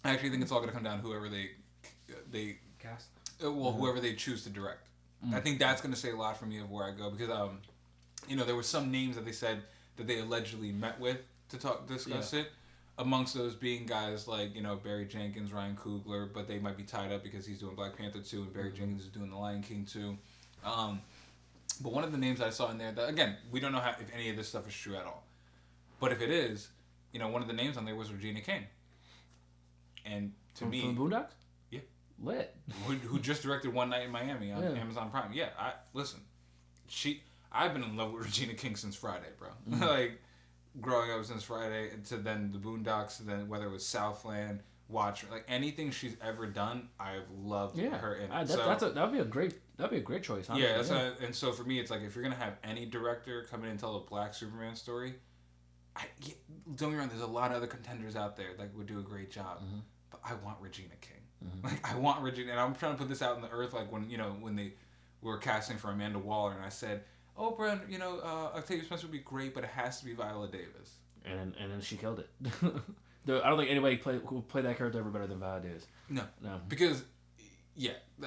I actually think it's all going to come down to whoever they cast. Well, whoever they choose to direct. I think that's going to say a lot for me of where I go because, there were some names that they said that they allegedly met with to discuss it. Amongst those being guys like, Barry Jenkins, Ryan Coogler, but they might be tied up because he's doing Black Panther 2 and Barry Jenkins is doing The Lion King 2. But one of the names I saw in there that, again, we don't know if any of this stuff is true at all. But if it is, one of the names on there was Regina King. And to me... From Boondocks? Lit. Who just directed One Night in Miami on Amazon Prime. Yeah, I've been in love with Regina King since Friday, bro. Mm-hmm. Like, growing up since Friday, to then the Boondocks, then whether it was Southland, Watchmen, like anything she's ever done, I've loved her in it. That'd be a great choice. Honestly. Yeah, and so for me, it's like if you're gonna have any director come in and tell a Black Superman story, don't get me wrong, there's a lot of other contenders out there that would do a great job, but I want Regina King. Mm-hmm. Like I want Regina, and I'm trying to put this out in the earth. Like when they were casting for Amanda Waller, and I said, "Oh, Brent, Octavia Spencer would be great, but it has to be Viola Davis." And then she killed it. I don't think anybody who played that character ever better than Viola Davis. No, because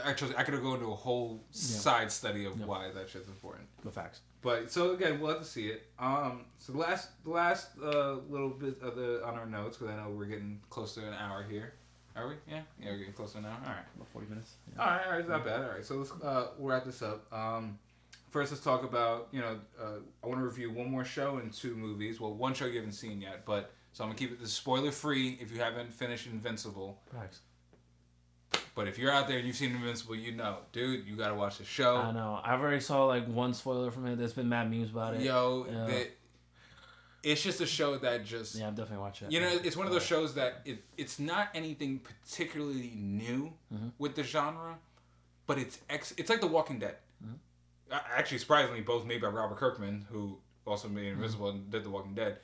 actually, I could go into a whole side study of why that shit's important. The facts. But so again, we'll have to see it. So the last little bit of on our notes, because I know we're getting close to an hour here. Are we? Yeah, we're getting close to an hour. All right. About 40 minutes. Yeah. All right, it's not bad. All right, so let's we'll wrap this up. First, let's talk about, I want to review one more show and 2 movies. Well, one show you haven't seen yet, but so I'm going to keep it spoiler-free if you haven't finished Invincible. Thanks. But if you're out there and you've seen Invincible, dude, you got to watch the show. I know. I've already saw like one spoiler from it. There's been mad memes about it. It's just a show that just... Yeah, I'm definitely watching it. It's one of those shows that it's not anything particularly new with the genre, but it's like The Walking Dead. Mm-hmm. Actually, surprisingly, both made by Robert Kirkman, who also made Invincible and did The Walking Dead.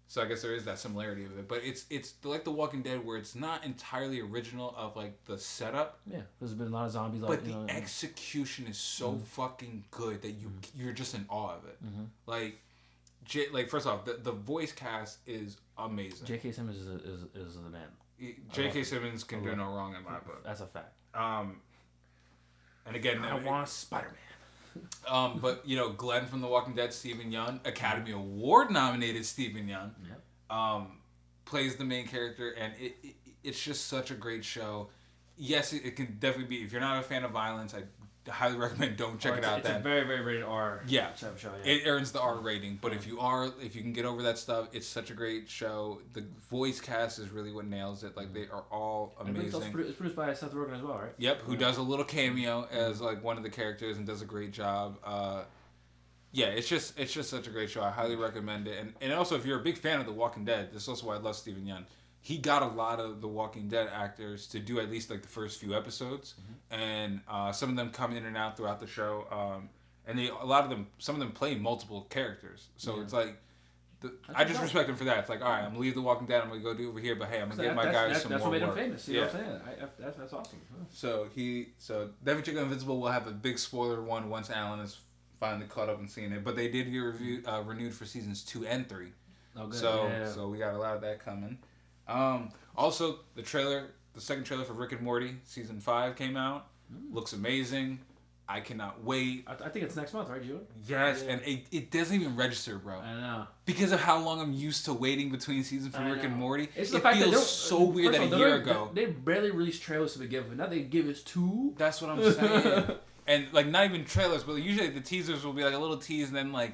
So I guess there is that similarity of it. But it's like The Walking Dead where it's not entirely original of like the setup. Yeah, there's been a lot of zombies. But the execution is so fucking good that you're just in awe of it. Mm-hmm. Like first off, the voice cast is amazing. J.K. Simmons is the man. J.K. Simmons can do no wrong in my book. That's a fact. And again, I want Spider-Man. But Glenn from The Walking Dead, Stephen Yeun, Academy Award nominated Stephen Yeun, plays the main character, and it's just such a great show. Yes, it can definitely be. If you're not a fan of violence, I highly recommend don't check it out. It's a very, very rated R. Type show. Yeah. It earns the R rating. But if you can get over that stuff, it's such a great show. The voice cast is really what nails it. Like they are all amazing. It's produced by Seth Rogen as well, right? Yep, who does a little cameo as like one of the characters and does a great job. It's just such a great show. I highly recommend it. And also, if you're a big fan of The Walking Dead, this is also why I love Stephen Yeun. He got a lot of The Walking Dead actors to do at least like the first few episodes, and some of them come in and out throughout the show. And some of them play multiple characters. So it's like, I just respect him for that. It's like, all right, I'm gonna leave The Walking Dead. I'm gonna go do over here, but hey, I'm gonna get my guys some more work. That's what made him famous. You know what I'm saying? That's awesome. So definitely check out Invincible. We'll have a big spoiler one once Alan is finally caught up and seen it. But they did get renewed for seasons 2 and 3. Oh, good. So we got a lot of that coming. Also, the second trailer for Rick and Morty season 5 came out. Looks amazing. I cannot wait. I think it's next month, right, June? Yes, and it doesn't even register, bro. I know. Because of how long I'm used to waiting between seasons for Rick and Morty. It feels so weird that a year ago. They barely released trailers to begin with. Now they give us 2. That's what I'm saying. And like not even trailers, but usually the teasers will be like a little tease and then like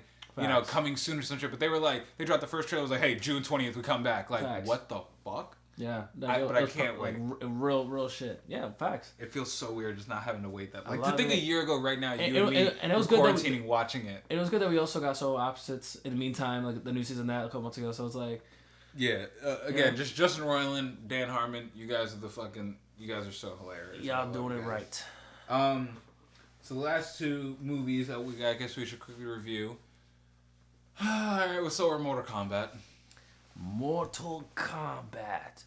coming soon or some shit. But they dropped the first trailer. It was like, hey, June 20th, we come back. Like, Facts. What the fuck? Yeah. I can't wait. Like, real shit. Yeah, facts. It feels so weird just not having to wait that. Like, to think a year ago right now, you and me and it was were good quarantining watching it. And it was good that we also got so opposites in the meantime, like the new season that a couple months ago. So it's like... Yeah. Just Justin Roiland, Dan Harmon, you guys are so hilarious. Y'all doing it right. So the last 2 movies that I guess we should quickly review. Alright, so we're Mortal Kombat. Mortal Kombat.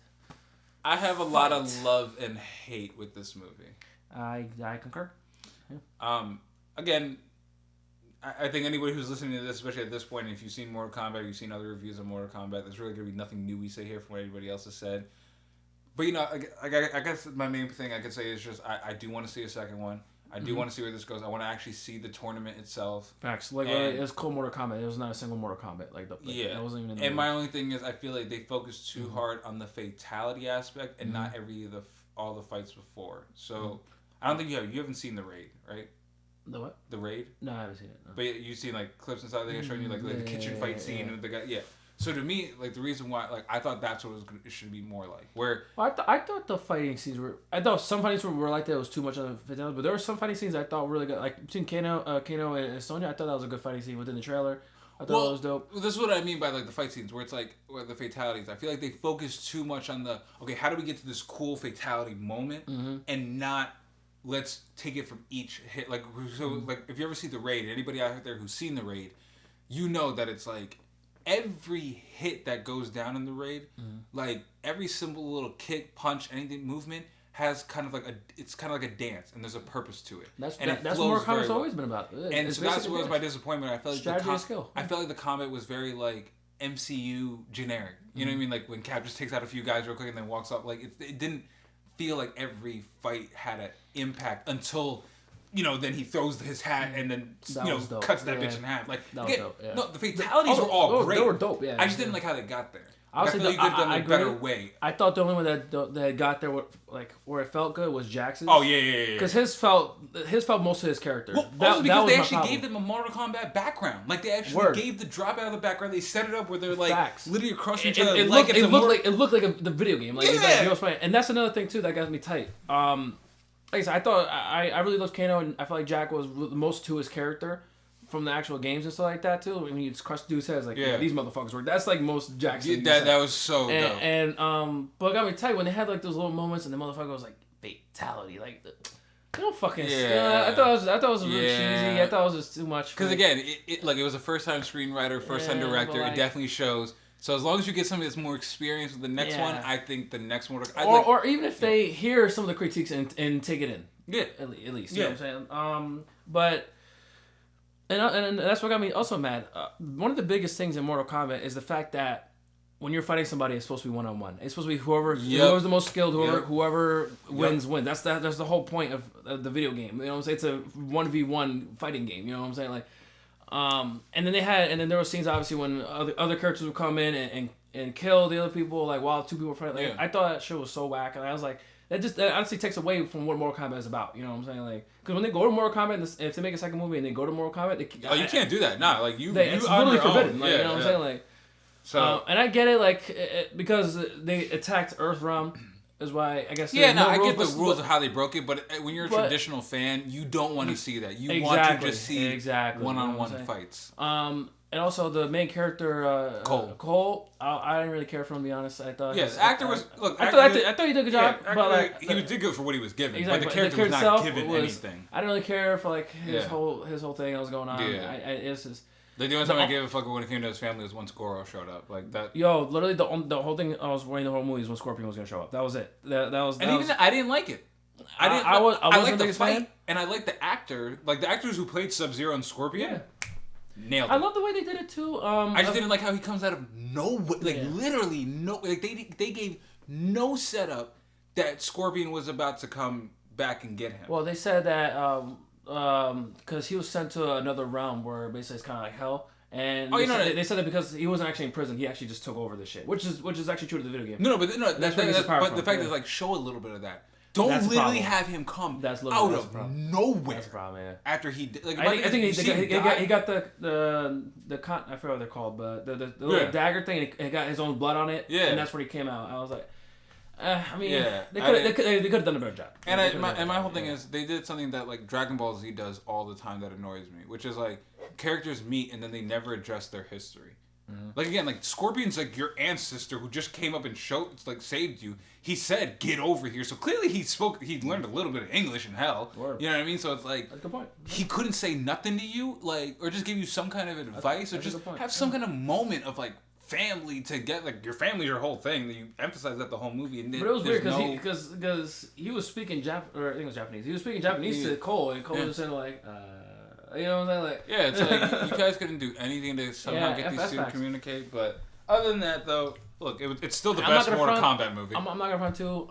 I have a lot of love and hate with this movie. I concur. Yeah. Again, I think anybody who's listening to this, especially at this point, if you've seen Mortal Kombat, you've seen other reviews of Mortal Kombat, there's really going to be nothing new we say here from what anybody else has said. But, I guess my main thing I could say is just I do want to see a second one. I do want to see where this goes. I want to actually see the tournament itself. Facts. Like, it was called Mortal Kombat. It was not a single Mortal Kombat. That wasn't even. And my only thing is, I feel like they focus too hard on the fatality aspect and not all the fights before. So I don't think you haven't seen the raid, right? The what? The raid? No, I haven't seen it. No. But you've seen like clips and stuff. They're showing you like the kitchen fight scene with the guy. Yeah. So to me, like the reason why, like I thought that's what it should be more like. Where I thought the fighting scenes were. I thought some fighting scenes were like that. It was too much on the fatality, but there were some fighting scenes I thought were really good. Like between Kano and Sonya, I thought that was a good fighting scene within the trailer. I thought that was dope. This is what I mean by like the fight scenes, where it's like where the fatalities. I feel like they focus too much on the how do we get to this cool fatality moment, and not let's take it from each hit. Like like if you ever see the raid, anybody out there who's seen the raid, you know that it's like. Every hit that goes down in the raid, like every simple little kick, punch, anything movement has kind of like a dance, and there's a purpose to it. That's what Mortal Kombat's always been about. And so that's what was my disappointment. I felt like strategy and skill. I felt like the combat was very like MCU generic. You know what I mean? Like when Cap just takes out a few guys real quick and then walks up. Like it didn't feel like every fight had an impact until. Then he throws his hat and then cuts that bitch in half. Like that was dope, yeah. No, the fatalities were all great. They were dope. Yeah, I just didn't like how they got there. I feel like you could have done a better way. I thought the only one that got there where it felt good was Jackson's. Oh yeah. Because his felt most of his character. Well, also because they actually gave them a Mortal Kombat background. Like they actually gave the drop out of the background. They set it up where they're like literally across each other. It looked like the video game. Like, and that's another thing too that got me tight. Like I said, I thought I really loved Kano, and I felt like Jack was the most to his character from the actual games and stuff like that too. When he just crushed dude's heads, like these motherfuckers were. That's like most Jack's. That was so dope. And but it got me tight when they had like those little moments, and the motherfucker was like fatality, like. They don't fucking. I thought it was really cheesy. I thought it was just too much. Because again, it was a first time screenwriter, first time director. It definitely shows. So as long as you get somebody that's more experienced with the next one, I think the next one... Or even if they hear some of the critiques and take it in. Yeah. At least. You know what I'm saying? But... And that's what got me also mad. One of the biggest things in Mortal Kombat is the fact that when you're fighting somebody, it's supposed to be 1-on-1. It's supposed to be whoever's the most skilled, whoever wins. That's the whole point of the video game. You know what I'm saying? It's a 1v1 fighting game. You know what I'm saying? Like, and then there were scenes obviously when other characters would come in and kill the other people, like while two people were fighting. Like, I thought that shit was so whack, and I was like, that honestly takes away from what Mortal Kombat is about. You know what I'm saying? Like, because when they go to Mortal Kombat, if they make a second movie and they go to Mortal Kombat, you can't do that. Nah, like it's literally forbidden. Like, you know what I'm saying? Like, so and I get it, like because they attacked Earthrealm. Is why I guess. Yeah, no, I get the rules of how they broke it, but when you're a traditional fan, you don't want to see that. You want to just see one-on-one fights. And also the main character Cole, I didn't really care for him, to be honest. I thought the actor was I thought he did a good job, but like he did good for what he was given. Exactly, but the character was not given anything. I didn't really care for like his whole thing that was going on. Yeah. It's just. Like the only time I gave a fuck when it came to his family was when Squirrel showed up. Like that. Yo, literally the whole thing I was waiting the whole movie was when Scorpion was gonna show up. That was it. I didn't like it. I liked the fight, and I liked the actor. Like the actors who played Sub-Zero and Scorpion, nailed it. I love the way they did it too. I just didn't like how he comes out of nowhere. Like literally no. Like they gave no setup that Scorpion was about to come back and get him. Well, they said that. Because he was sent to another realm where basically it's kind of like hell, and they said that because he wasn't actually in prison, he actually just took over the shit, which is actually true to the video game. But the fact is like show a little bit of that. Don't literally have him come out of nowhere. That's a problem, yeah. After he like, I think he got the I forget what they're called, but the little dagger thing, and he got his own blood on it, and that's where he came out. I was like. I mean, they could have done a better job. And my whole thing is they did something that like Dragon Ball Z does all the time that annoys me, which is like characters meet and then they never address their history. Mm-hmm. Like again, like Scorpion's like your ancestor who just came up and saved you. He said, "Get over here." So clearly he learned a little bit of English in hell. Word. You know what I mean? So it's like that's a good point. He couldn't say nothing to you, like, or just give you some kind of advice, or just have some kind of moment of like. Family to get like your family, your whole thing. That you emphasize that the whole movie, and but it was weird because he was speaking I think it was Japanese. He was speaking Japanese to Cole, and Cole was saying like, you know what I'm saying? Like, yeah, it's like you guys couldn't do anything to somehow get these two to communicate. But other than that, though, look, it's still the best Mortal Kombat movie. I'm not gonna front too,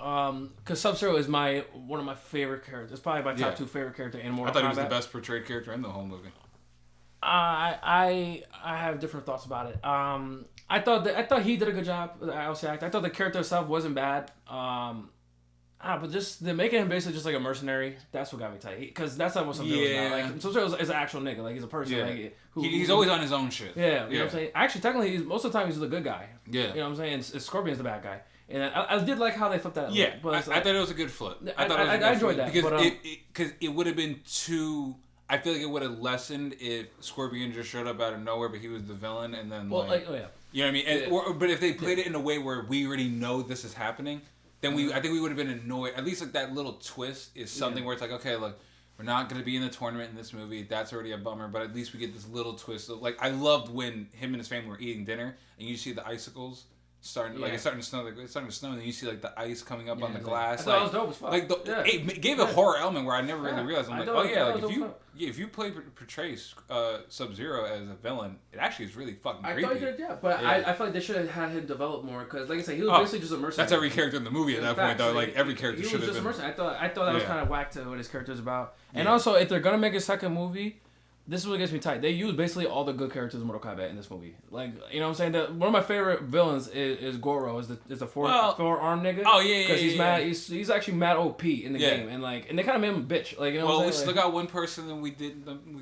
because Sub-Zero is one of my favorite characters. It's probably my top 2 favorite character in Mortal Kombat. I thought he was the best portrayed character in the whole movie. I have different thoughts about it. I thought he did a good job with the ILC act. I thought the character itself wasn't bad. But just they're making him basically just like a mercenary. That's what got me tight. Because that's not what Sub-Zero is now. Like Sub-Zero is an actual nigga. Like he's a person. Yeah. Like, he's always on his own shit. Yeah, you know what I'm saying. Actually, technically, most of the time he's the good guy. Yeah, you know what I'm saying. Scorpion's the bad guy. And I did like how they flipped that. Yeah, but I thought it was a good flip. I enjoyed that because it would have been too. I feel like it would have lessened if Scorpion just showed up out of nowhere, but he was the villain, and then you know what I mean. And, but if they played it in a way where we already know this is happening, then I think we would have been annoyed. At least like that little twist is something where it's like, okay, look, we're not gonna be in the tournament in this movie. That's already a bummer, but at least we get this little twist. Like I loved when him and his family were eating dinner, and you see the icicles. It's starting to snow, and then you see like the ice coming up on the glass. I thought it was dope as fuck. It gave a horror element where I never really realized. I'm like, if you portray Sub-Zero as a villain, it actually is really fucking creepy. I thought he did, but I feel like they should have had him develop more because, like I said, he was basically just a mercenary. That's every character in the movie at that point, though. Like every character should have been. He was just a mercenary. I thought that was kind of whack to what his character is about. And also, if they're gonna make a second movie. This is what gets me tight. They use basically all the good characters in Mortal Kombat in this movie. Like, you know what I'm saying? One of my favorite villains is Goro. Is the four-arm nigga. Oh yeah, because he's mad. He's actually mad OP in the game, and they kind of made him a bitch. Like, you know. Well, we still got one person, and we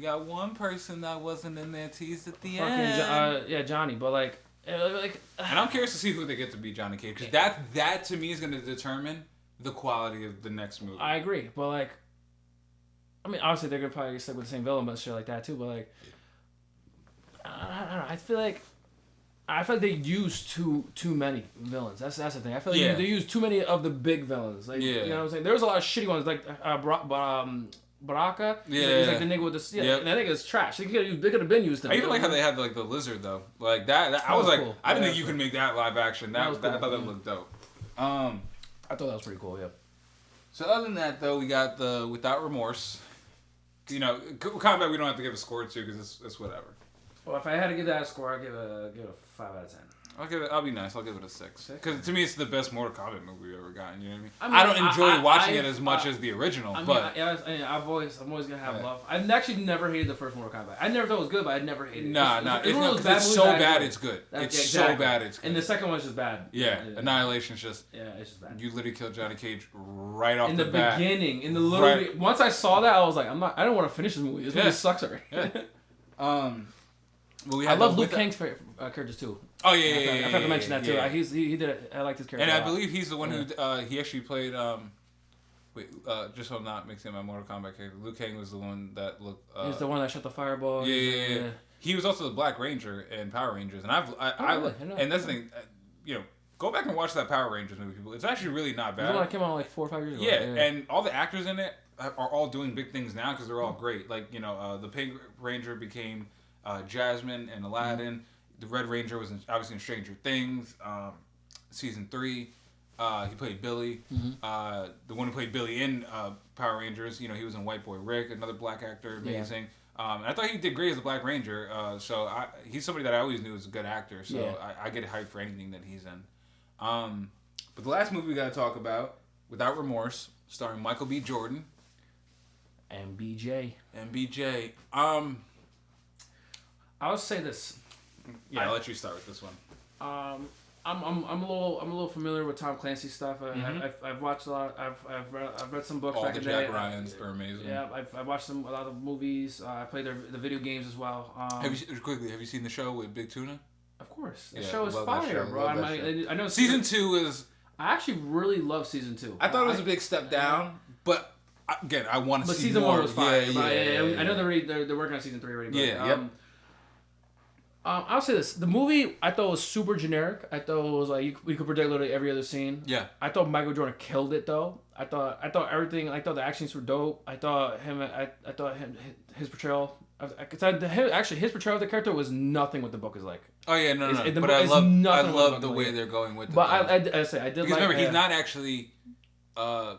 got one person that wasn't in there teased at the end. Johnny. But like. And I'm curious to see who they get to be Johnny Cage, because that to me is going to determine the quality of the next movie. I agree, but like. I mean, obviously they're gonna probably stick with the same villain, but shit like that too. But like, I don't know. I feel like they use too many villains. That's the thing. I feel like they use too many of the big villains. Like, you know what I'm saying? There was a lot of shitty ones, like Baraka. He's like the nigga with the that nigga is trash. They could have been used. I even like how they had like the lizard though. Like that I was like, cool. I didn't think you could make that live action. I thought that looked dope. I thought that was pretty cool. Yeah. So other than that though, we got the Without Remorse. You know, Kombat we don't have to give a score to because it's whatever. Well, if I had to give that a score, I'd give it a 5 out of 10. I'll be nice. I'll give it a 6. Because to me, it's the best Mortal Kombat movie we've ever gotten. You know what I mean? I don't enjoy watching it as much as the original, but I'm always gonna have love. I've actually never hated the first Mortal Kombat. I never thought it was good, but I never hated it. It's so bad it's good. It's so bad it's good. And the second one's just bad. Yeah, Annihilation's just. Yeah, it's just bad. You literally killed Johnny Cage right off in the bat. In the beginning, in the little. Once I saw that, I was like, I don't want to finish this movie. This movie sucks already. Yeah. Well, I love Luke Kang's characters too. Oh yeah, I forgot to mention that too. Yeah. He did it. I like his character. And I believe he's the one who he actually played. Just so I'm not mixing my Mortal Kombat character. Liu Kang was the one that looked. He's the one that shot the fireball. Yeah. He was also the Black Ranger in Power Rangers, and and that's the thing. Go back and watch that Power Rangers movie, people. It's actually really not bad. The one that came out like 4 or 5 years ago. Yeah, and all the actors in it are all doing big things now because they're all great. Like the Pink Ranger became Jasmine and Aladdin. Mm-hmm. The Red Ranger was obviously in Stranger Things, season 3. He played Billy. Mm-hmm. The one who played Billy in Power Rangers, he was in White Boy Rick, another black actor, amazing. Yeah. And I thought he did great as the Black Ranger. So he's somebody that I always knew was a good actor. So I get hyped for anything that he's in. But the last movie we got to talk about, Without Remorse, starring Michael B. Jordan. MBJ. I would say this. Yeah, I'll let you start with this one. I'm a little familiar with Tom Clancy stuff. I've watched a lot. I've read some books. All back the in Jack day. Ryans are amazing. Yeah, I've watched a lot of movies. I played the video games as well. Have you seen the show with Big Tuna? Of course, the show is fire, bro. I know season 2 is. I actually really love season 2. I thought it was a big step down, but again, I want to see more. But season 1 was fire. Yeah. I know they're working on season 3 already. But, yeah. I'll say this: the movie I thought was super generic. I thought it was like we could predict literally every other scene. Yeah. I thought Michael Jordan killed it though. I thought everything. I thought the actions were dope. I thought his portrayal. His portrayal of the character was nothing what the book is like. Oh yeah, no. But I love the way they're going with it. But I did because like. Remember, he's not actually. Because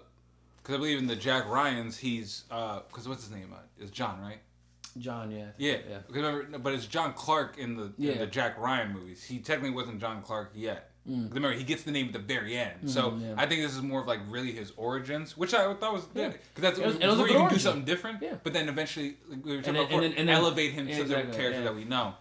I believe in the Jack Ryans, he's because what's his name? It's John, right? John, yeah. Yeah. Remember, but it's John Clark in the Jack Ryan movies. He technically wasn't John Clark yet. Remember, he gets the name at the very end. So I think this is more of like really his origins, which I thought was good. Because that's where you can do something different. Yeah. But then eventually, like we were talking about before, elevate him to the character that we know.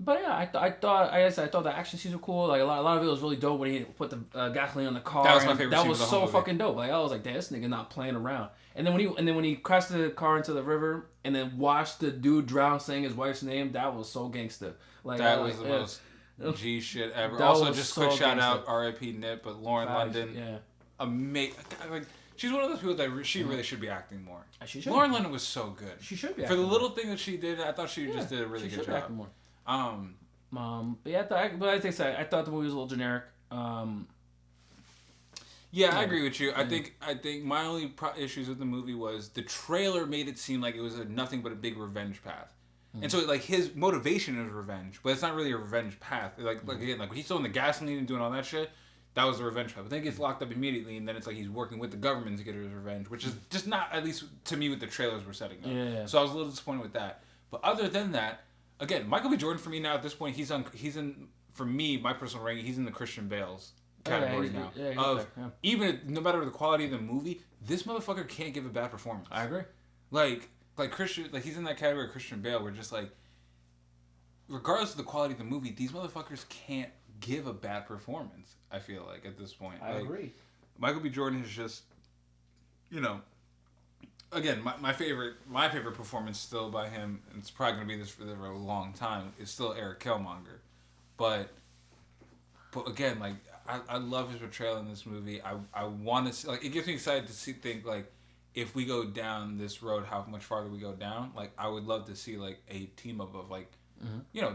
But yeah, I thought the action scenes were cool. Like a lot of it was really dope when he put the gasoline on the car. That was my favorite. That was so fucking dope. Like I was like, damn, this nigga not playing around. And then when he crashed the car into the river and then watched the dude drown saying his wife's name, that was so gangster. Like that was the most G shit ever. Also, just quick shout out, R.I.P. Nip, but Lauren London, amazing. Like she's one of those people that she really should be acting more. She should. Lauren London was so good. She should be for the little thing that she did. I thought she just did a really good job. More. But yeah, I thought the movie was a little generic. Yeah, I agree with you. I think my only issues with the movie was the trailer made it seem like it was nothing but a big revenge path, and so like his motivation is revenge, but it's not really a revenge path. Like again, like he's throwing the gasoline and doing all that shit. That was the revenge path. But then he gets locked up immediately, and then it's like he's working with the government to get his revenge, which is just not, at least to me, what the trailers were setting up. Yeah. So I was a little disappointed with that. But other than that, again, Michael B. Jordan for me now at this point, he's in for me, my personal ranking, he's in the Christian Bale's category now. Even no matter the quality of the movie, this motherfucker can't give a bad performance. I agree. Like Christian, like he's in that category of Christian Bale, where just like, regardless of the quality of the movie, these motherfuckers can't give a bad performance. I feel like at this point, I agree. Michael B. Jordan is just, again, my favorite performance still by him, and it's probably gonna be this for a long time, is still Eric Killmonger, but again, like I love his portrayal in this movie. I want to see, like, it gets me excited to think like, if we go down this road, how much farther we go down. Like I would love to see like a team up of like,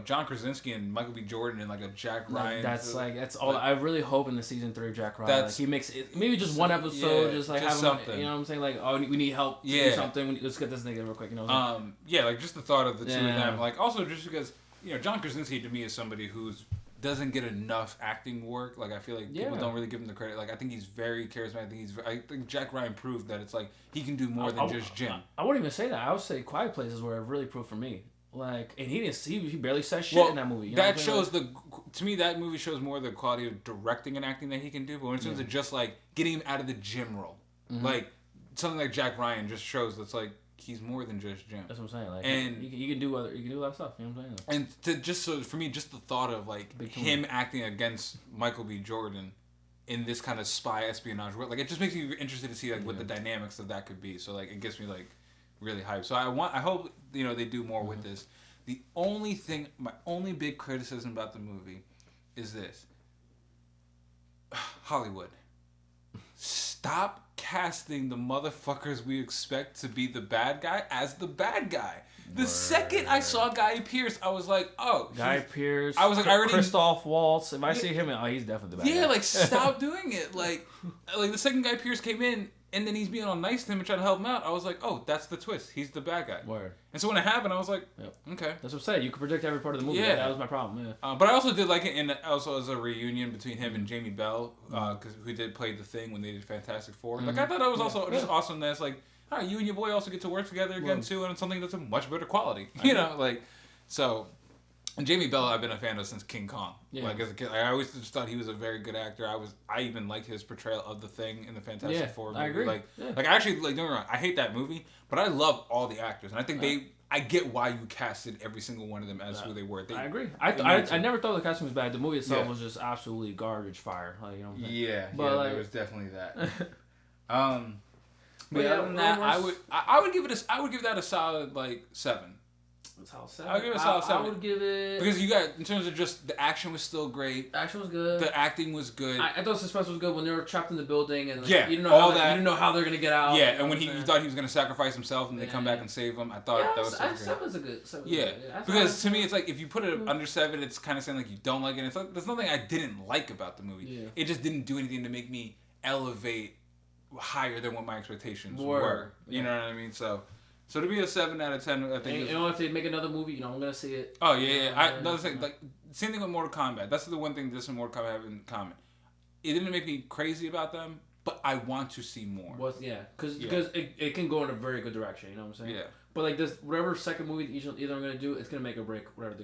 John Krasinski and Michael B. Jordan and like a Jack Ryan. That's all. I really hope in the season 3 of Jack Ryan, like he makes it, maybe just one episode, just have something. You know what I'm saying? Like, oh, we need help. Do something. Let's get this nigga real quick. Like just the thought of the two of them. Like also just because John Krasinski to me is somebody who's doesn't get enough acting work. Like I feel like people don't really give him the credit. Like I think he's very charismatic. I think Jack Ryan proved that it's like he can do more than just Jim. I wouldn't even say that. I would say Quiet Place is where it really proved for me. Like, and he barely said shit in that movie. That shows to me, that movie shows more the quality of directing and acting that he can do. But when it comes to just like getting him out of the gym role, like something like Jack Ryan just shows that's like he's more than just gym. That's what I'm saying. Like, and you can do other, you can do a lot of stuff. You know what I'm saying? And to just so for me, just the thought of like him acting against Michael B. Jordan in this kind of spy espionage world, like it just makes me interested to see like what the dynamics of that could be. So like it gets me like really hyped. So I hope they do more with this. The only thing, my only big criticism about the movie is this: Hollywood, stop casting the motherfuckers we expect to be the bad guy as the bad guy. The second I saw Guy Pearce, I was like, oh. Guy Pearce. I was like, I already. Christoph Waltz. If I see him, he's definitely the bad guy. Yeah, like, stop doing it. Like the second Guy Pearce came in, and then he's being all nice to him and trying to help him out, I was like, oh, that's the twist. He's the bad guy. Word. And so when it happened, I was like, okay. That's what I'm saying. You could predict every part of the movie. Yeah. That was my problem, yeah. But I also did like it also as a reunion between him and Jamie Bell, who did play the Thing when they did Fantastic Four. Like, I thought that was also just awesome that it's like, all right, you and your boy also get to work together again, too, and it's something that's a much better quality. You know, like, so... And Jamie Bell, I've been a fan of since King Kong. Yeah. Like as a kid, I always just thought he was a very good actor. I even liked his portrayal of the Thing in the Fantastic Four movie. I agree. Like I actually don't get me wrong, I hate that movie, but I love all the actors, and I think I get why you casted every single one of them as who they were. I agree. I never thought the casting was bad. The movie itself was just absolutely garbage fire. Like, you know what I'm saying? Yeah, but like, there was definitely that. But other than that, I would give that a solid like 7. I'll give it a solid 7. I would give it... Because you got, in terms of just, the action was still great. The action was good. The acting was good. I thought the suspense was good when they were trapped in the building and like, you didn't know how they're going to get out. Yeah, and when you thought he was going to sacrifice himself and they come back and save him, I thought that was so good. 7's a good. 7's yeah, good. because to me it's like, if you put it under 7, it's kind of saying like you don't like it. It's like, there's nothing I didn't like about the movie. Yeah. It just didn't do anything to make me elevate higher than what my expectations were. You know what I mean? So to be a 7 out of 10, I think. You know, if they make another movie, I'm gonna see it. Oh yeah. Another thing, like same thing with Mortal Kombat. That's the one thing this and Mortal Kombat have in common. It didn't make me crazy about them, but I want to see more. Because it can go in a very good direction. You know what I'm saying? Yeah. But like this, whatever second movie either are gonna do, it's gonna make or break whatever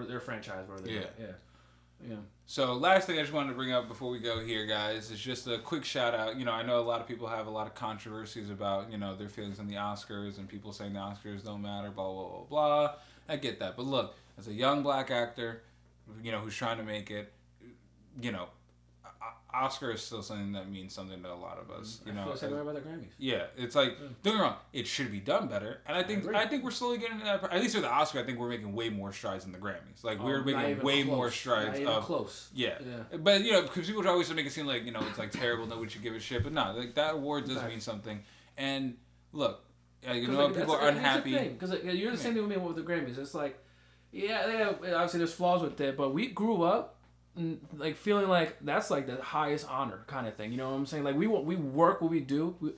their franchise. Yeah. So last thing I just wanted to bring up before we go here, guys, is just a quick shout out. You know, I know a lot of people have a lot of controversies about, their feelings on the Oscars and people saying the Oscars don't matter, blah, blah, blah, blah. I get that. But look, as a young black actor, who's trying to make it, Oscar is still something that means something to a lot of us. I feel the same way about the Grammys. Yeah, it's like, don't get me wrong, it should be done better, and I think we're slowly getting to that. At least with the Oscar, I think we're making way more strides than the Grammys. Like we're making way more strides. Not even close. Yeah, but because people always make it seem like it's like terrible, nobody should give a shit. But no, like that award does mean something. And look, people are unhappy because you're the same thing with me with the Grammys. It's like, obviously there's flaws with it, but we grew up like feeling like that's like the highest honor kind of thing. You know what I'm saying? Like we work what we do,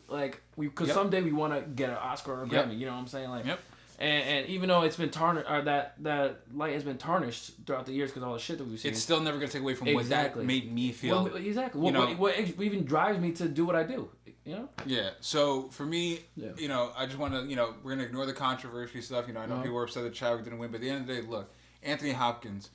because someday we want to get an Oscar or a Grammy. You know what I'm saying? Like, and even though it's been tarnished, or that light has been tarnished throughout the years because of all the shit that we've seen, it's still never gonna take away from what that made me feel. What even drives me to do what I do. Yeah. So for me, I just want to, we're gonna ignore the controversy stuff. I know people are upset that Chadwick didn't win, but at the end of the day, look, Anthony Hopkins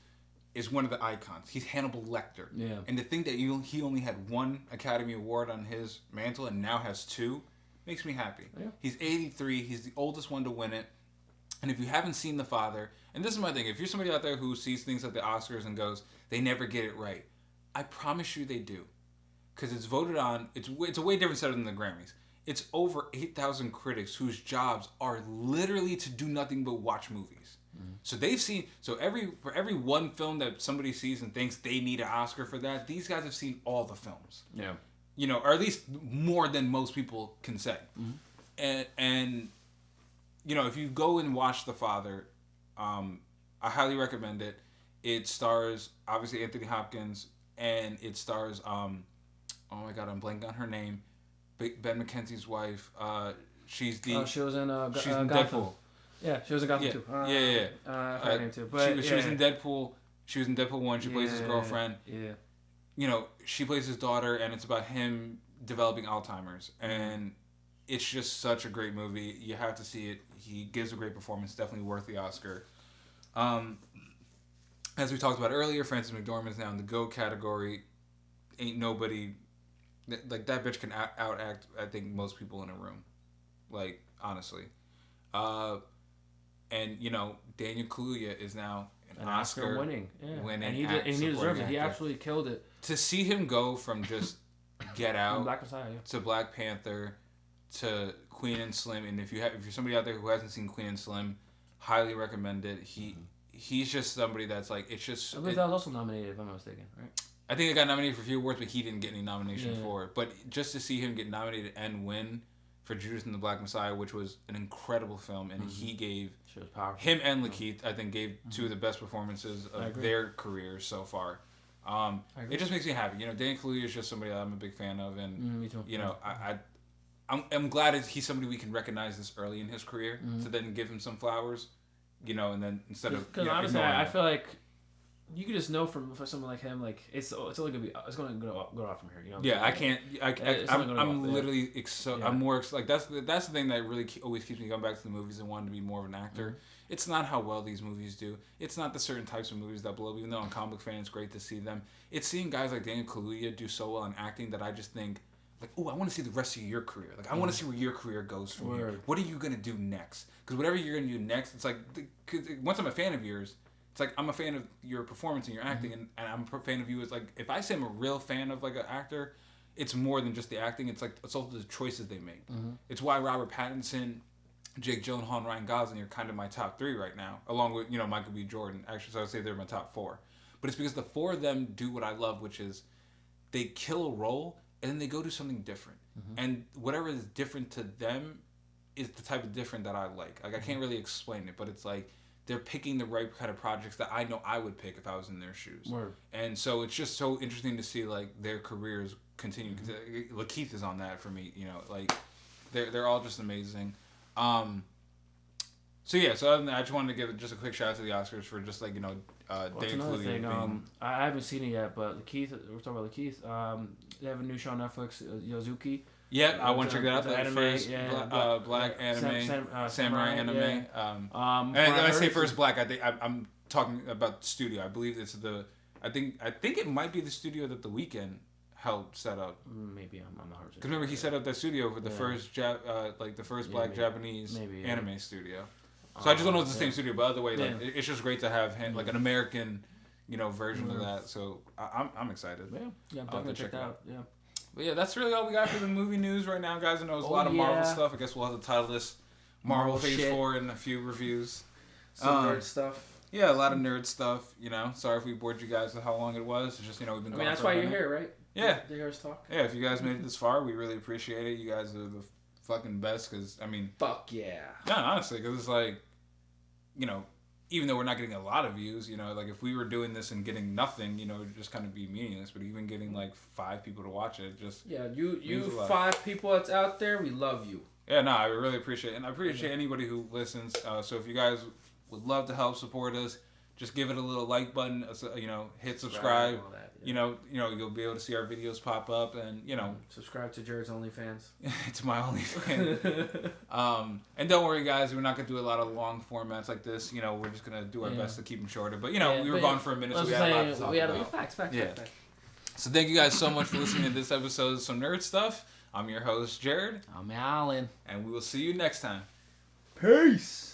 is one of the icons. He's Hannibal Lecter. Yeah. And to think that he only had 1 Academy Award on his mantle and now has 2 makes me happy. Yeah. He's 83. He's the oldest one to win it. And if you haven't seen The Father, and this is my thing, if you're somebody out there who sees things at the Oscars and goes, they never get it right, I promise you they do. Because it's voted on, it's a way different setup than the Grammys. It's over 8,000 critics whose jobs are literally to do nothing but watch movies. So they've seen, for every one film that somebody sees and thinks they need an Oscar for that, these guys have seen all the films. Yeah. Or at least more than most people can say. Mm-hmm. And if you go and watch The Father, I highly recommend it. It stars, obviously, Anthony Hopkins, and it stars, oh my God, I'm blanking on her name, Ben McKenzie's wife. She was in Deadpool. Yeah, she was in Gotham too. I forgot her name too. But she was in Deadpool. She was in Deadpool 1. She plays his girlfriend. Yeah. She plays his daughter, and it's about him developing Alzheimer's. And it's just such a great movie. You have to see it. He gives a great performance. Definitely worth the Oscar. as we talked about earlier, Frances McDormand is now in the GOAT category. Ain't nobody like that bitch can outact. I think most people in a room, like honestly. And Daniel Kaluuya is now an Oscar winning, winning, and he deserves it. He absolutely killed it. To see him go from just Get Out Black Messiah, to Black Panther to Queen and Slim, and if you're somebody out there who hasn't seen Queen and Slim, highly recommend it. He's just somebody that's like, it's just. I believe that was also nominated, if I'm not mistaken, right? I think it got nominated for a few awards, but he didn't get any nomination for it. But just to see him get nominated and win for Judas and the Black Messiah, which was an incredible film, and he gave him and Lakeith, I think, gave two of the best performances of their careers so far. It just makes me happy. Daniel Kaluuya is just somebody that I'm a big fan of, and me too. I'm glad he's somebody we can recognize this early in his career to then give him some flowers, and then instead of because honestly, I feel like you can just know for someone like him, like it's only gonna be go off from here. Yeah, I can't. I'm literally I'm more like that's the thing that really always keeps me going back to the movies and wanting to be more of an actor. It's not how well these movies do. It's not the certain types of movies that blow up. Even though I'm a comic fan, it's great to see them. It's seeing guys like Daniel Kaluuya do so well in acting that I just think, like, oh, I want to see the rest of your career. Like, I want to see where your career goes from here. What are you gonna do next? Because whatever you're gonna do next, it's like, once I'm a fan of yours, it's like I'm a fan of your performance and your acting, and I'm a fan of you as like, if I say I'm a real fan of like an actor, it's more than just the acting. It's like it's also the choices they make. It's why Robert Pattinson, Jake Gyllenhaal, and Ryan Gosling are kind of my top 3 right now, along with Michael B. Jordan. Actually, so I would say they're my top 4. But it's because the 4 of them do what I love, which is they kill a role and then they go do something different, and whatever is different to them is the type of different that I like. Like I can't really explain it, but it's like they're picking the right kind of projects that I know I would pick if I was in their shoes. And so it's just so interesting to see like their careers continue. Lakeith is on that for me. Like they're all just amazing. So other than that, I just wanted to give just a quick shout out to the Oscars for just like Dave Kaluuya. I haven't seen it yet, but Lakeith, we're talking about Lakeith. They have a new show on Netflix, Yozuki. Yeah, I want to check that out. The anime, first black anime, samurai anime. And when I say first black, I think I'm talking about the studio. I believe it's I think it might be the studio that The Weeknd helped set up. Maybe I'm not 100%. Because remember, he set up that studio for the first the first black Japanese anime studio. So I just don't know if it's the same studio, but other way, like it's just great to have like an American, version of that. So I'm excited. Yeah, I'm definitely check that out. Yeah. But yeah, that's really all we got for the movie news right now, guys. I know there's a lot of Marvel stuff. I guess we'll have to title this Marvel Phase 4 in a few reviews. Some nerd stuff. Yeah, a lot of nerd stuff. Sorry if we bored you guys with how long it was. It's just we've been. That's why you're here, right? Yeah. To hear us talk. Yeah, if you guys made it this far, we really appreciate it. You guys are the fucking best. Because fuck yeah. Yeah, honestly, because it's like, even though we're not getting a lot of views, like if we were doing this and getting nothing, it'd just kind of be meaningless. But even getting like 5 people to watch it, just you 5 people that's out there, we love you. Yeah, no, I really appreciate it, and I appreciate anybody who listens. So if you guys would love to help support us, just give it a little like button, hit subscribe. You'll be able to see our videos pop up, and subscribe to Jared's OnlyFans. It's my OnlyFans. And don't worry, guys, we're not gonna do a lot of long formats like this. We're just gonna do our best to keep them shorter. But we were gone for a minute, so we had a lot to talk about. Facts. So thank you guys so much for listening to this episode of Some Nerd Stuff. I'm your host, Jared. I'm Alan, and we will see you next time. Peace.